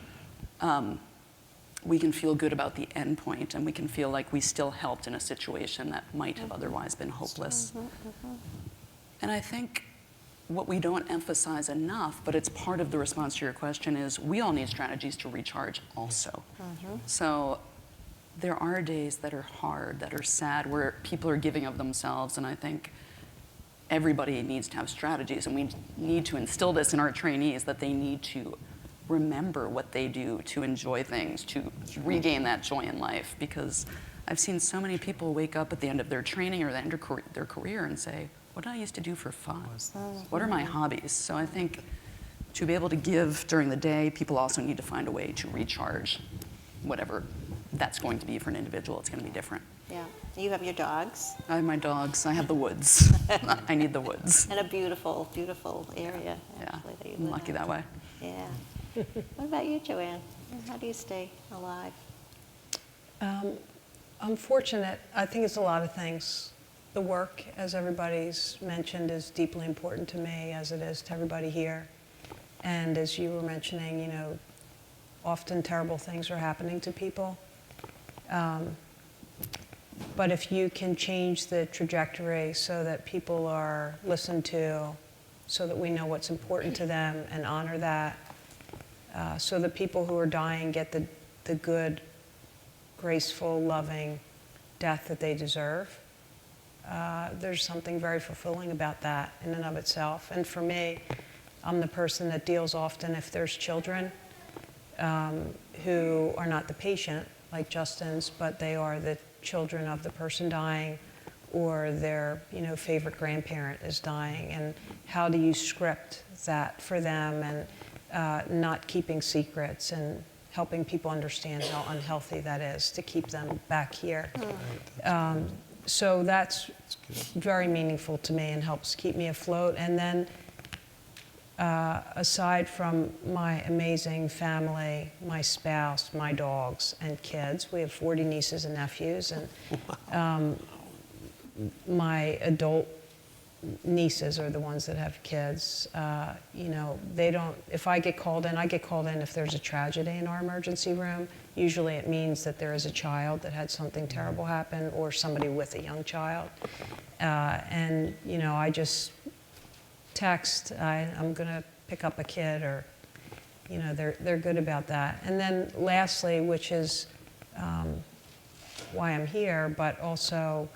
we can feel good about the end point, and we can feel like we still helped in a situation that might have otherwise been hopeless. And I think what we don't emphasize enough, but it's part of the response to your question, is we all need strategies to recharge also. So there are days that are hard, that are sad, where people are giving of themselves, and I think everybody needs to have strategies, and we need to instill this in our trainees, that they need to remember what they do to enjoy things, to regain that joy in life. Because I've seen so many people wake up at the end of their training or the end of their career and say, what did I used to do for fun? What are my hobbies? So I think to be able to give during the day, people also need to find a way to recharge, whatever that's going to be for an individual. It's going to be different. Yeah. You have your dogs. I have my dogs. I have the woods. I need the woods. And a beautiful, beautiful area. Yeah, Actually, that you I'm live lucky in. that way. Yeah. What about you, Joanne? How do you stay alive? I'm fortunate. I think it's a lot of things. The work, as everybody's mentioned, is deeply important to me, as it is to everybody here. And as you were mentioning, you know, often terrible things are happening to people. But if you can change the trajectory so that people are listened to, so that we know what's important to them and honor that, so that people who are dying get the good, graceful, loving death that they deserve, there's something very fulfilling about that in and of itself. And for me, I'm the person that deals often if there's children who are not the patient, like Justin's, but they are the children of the person dying, or their, you know, favorite grandparent is dying, and how do you script that for them, and not keeping secrets, and helping people understand how unhealthy that is to keep them back here. So that's very meaningful to me and helps keep me afloat. And then aside from my amazing family, my spouse, my dogs, and kids, we have 40 nieces and nephews, and my adult nieces are the ones that have kids. You know, they don't, if I get called in, I get called in if there's a tragedy in our emergency room. Usually it means that there is a child that had something terrible happen, or somebody with a young child. And, you know, I just text, I'm going to pick up a kid, or, you know, they're good about that. And then lastly, which is why I'm here, but also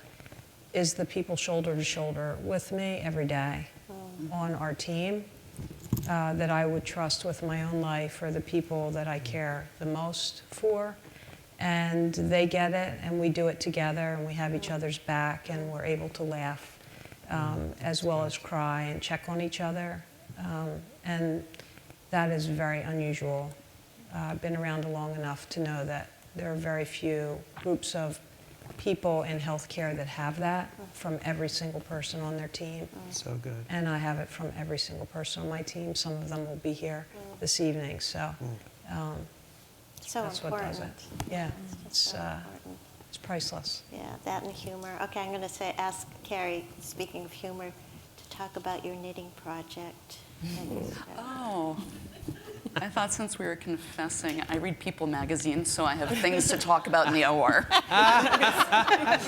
is the people shoulder to shoulder with me every day on our team that I would trust with my own life, or the people that I care the most for. And they get it, and we do it together, and we have each other's back, and we're able to laugh as well as cry and check on each other. And that is very unusual. I've been around long enough to know that there are very few groups of people in healthcare that have that from every single person on their team. So good. And I have it from every single person on my team. Some of them will be here this evening, so So that's what important. does it. Yeah, it's So important. priceless. Yeah, that and humor. Okay, I'm going to ask Carrie, speaking of humor, to talk about your knitting project. Oh, I thought since we were confessing, I read People magazine, so I have things to talk about in the OR. That's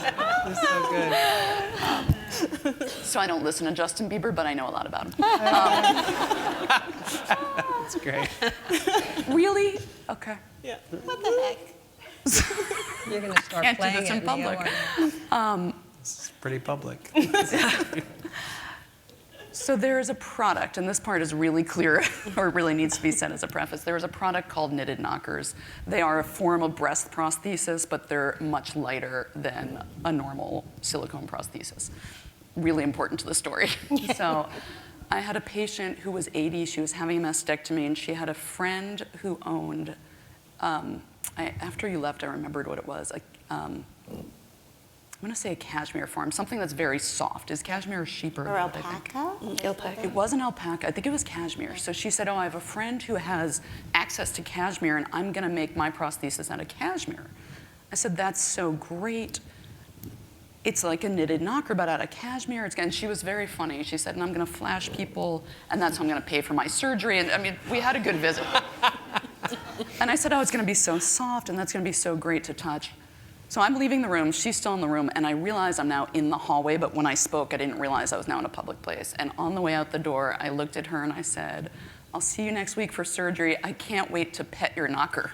so good. So I don't listen to Justin Bieber, but I know a lot about him. That's great. Really? Okay. What the heck? You're going to start Can't do playing this it in in public. the OR. It's pretty public. So there is a product, and this part is really clear, or really needs to be said as a preface. There is a product called Knitted Knockers. They are a form of breast prosthesis, but they're much lighter than a normal silicone prosthesis. Really important to the story. So I had a patient who was 80. She was having a mastectomy, and she had a friend who owned, after you left, I remembered what it was, going to say a cashmere farm, something that's very soft. Is cashmere a sheep or Or a goat, I think? alpaca? Alpaca. It wasn't alpaca. I think it was cashmere. So she said, oh, I have a friend who has access to cashmere, and I'm going to make my prosthesis out of cashmere. I said, that's so great. It's like a knitted knocker, but out of cashmere. And she was very funny. She said, and I'm going to flash people, and that's how I'm going to pay for my surgery. And I mean, we had a good visit. And I said, oh, it's going to be so soft, and that's going to be so great to touch. So I'm leaving the room. She's still in the room, and I realize I'm now in the hallway, but when I spoke, I didn't realize I was now in a public place. And on the way out the door, I looked at her and I said, I'll see you next week for surgery. I can't wait to pet your knocker.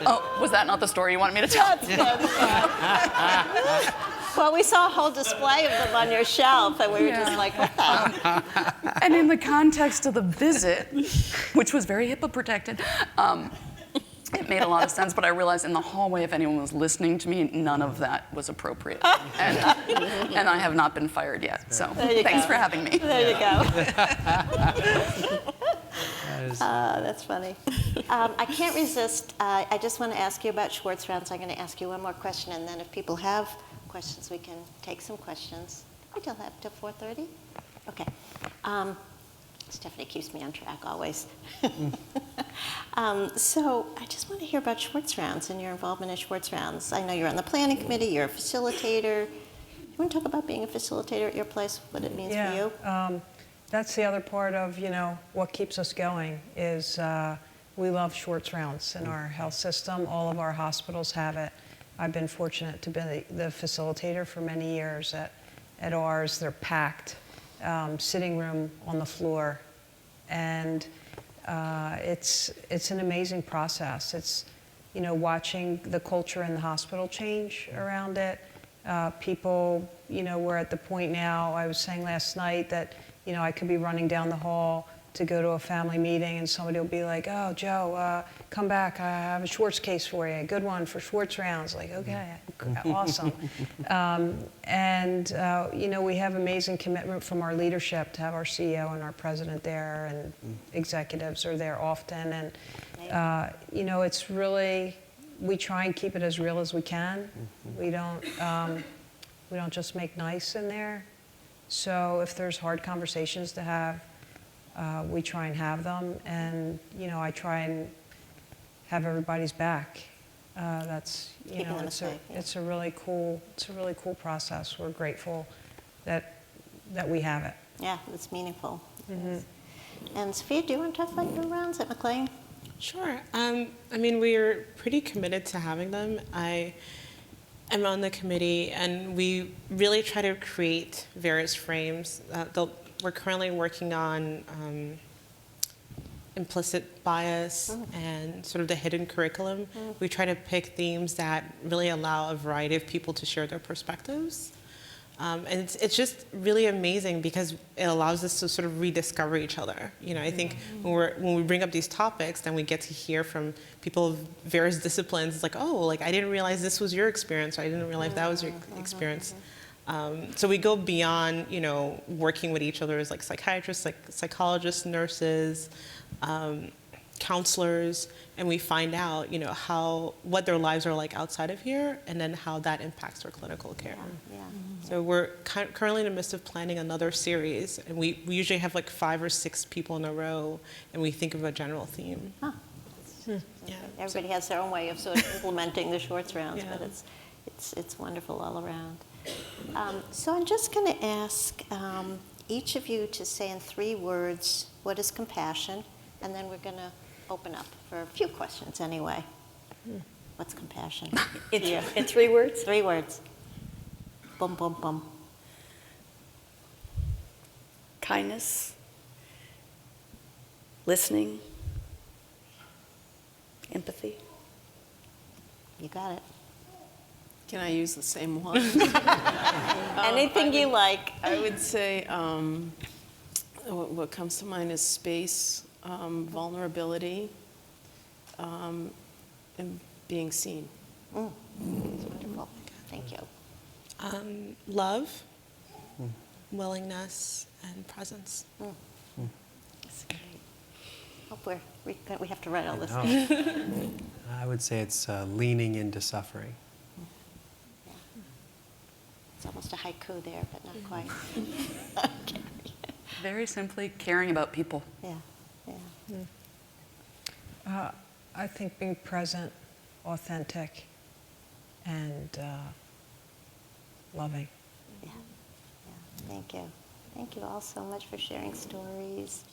Oh, was that not the story you wanted me to tell? Well, we saw a whole display of them on your shelf, and we were just like, what the? And in the context of the visit, which was very HIPAA protected, it made a lot of sense, but I realized in the hallway, if anyone was listening to me, none of that was appropriate. And I have not been fired yet, so thanks for having me. There you go. That's funny. I can't resist. I just want to ask you about Schwartz rounds. I'm going to ask you one more question, and then if people have questions, we can take some questions. We still have till 4:30? Okay. Stephanie keeps me on track always. So I just want to hear about Schwartz rounds and your involvement in Schwartz rounds. I know you're on the planning committee, you're a facilitator. You want to talk about being a facilitator at your place, what it means for you? That's the other part of, what keeps us going is we love Schwartz rounds in our health system. All of our hospitals have it. I've been fortunate to be the facilitator for many years at ours. They're packed, sitting room on the floor, and it's an amazing process. It's watching the culture in the hospital change around it. People, we're at the point now. I was saying last night that I could be running down the hall to go to a family meeting, and somebody will be like, "Oh, Joe, come back. I have a Schwartz case for you. A good one for Schwartz rounds." Like, okay, awesome. We have amazing commitment from our leadership to have our CEO and our president there, and executives are there often. And it's really, we try and keep it as real as we can. We don't just make nice in there. So if there's hard conversations to have, we try and have them, and I try and have everybody's back. That's it's a really cool process. We're grateful that we have it. Yeah, it's meaningful. And Sophia, do you want to talk about your rounds at McLean? Sure. We're pretty committed to having them. I'm on the committee, and we really try to create various frames. We're currently working on implicit bias and sort of the hidden curriculum. We try to pick themes that really allow a variety of people to share their perspectives. And it's just really amazing because it allows us to sort of rediscover each other. I think when we bring up these topics, then we get to hear from people of various disciplines. It's like, oh, I didn't realize this was your experience, or I didn't realize that was your experience. So we go beyond, working with each other as psychiatrists, psychologists, nurses, counselors, and we find out, what their lives are like outside of here, and then how that impacts their clinical care. So we're currently in the midst of planning another series, and we usually have 5 or 6 people in a row, and we think of a general theme. Huh. Yeah. Everybody has their own way of sort of implementing the Schwartz rounds, but it's wonderful all around. So I'm just going to ask each of you to say in 3 words, what is compassion? And then we're going to open up for a few questions anyway. What's compassion? In 3 words? 3 words. Boom, boom, boom. Kindness, listening, empathy. You got it. Can I use the same one? Anything you like. I would say what comes to mind is space, vulnerability, and being seen. That's wonderful. Thank you. Love, willingness, and presence. That's great. Hope we have to write all this I down. I would say it's leaning into suffering. Yeah. It's almost a haiku there, but not quite. Okay. Very simply, caring about people. Yeah, yeah. I think being present, authentic, and loving. Yeah, yeah. Thank you. Thank you all so much for sharing stories.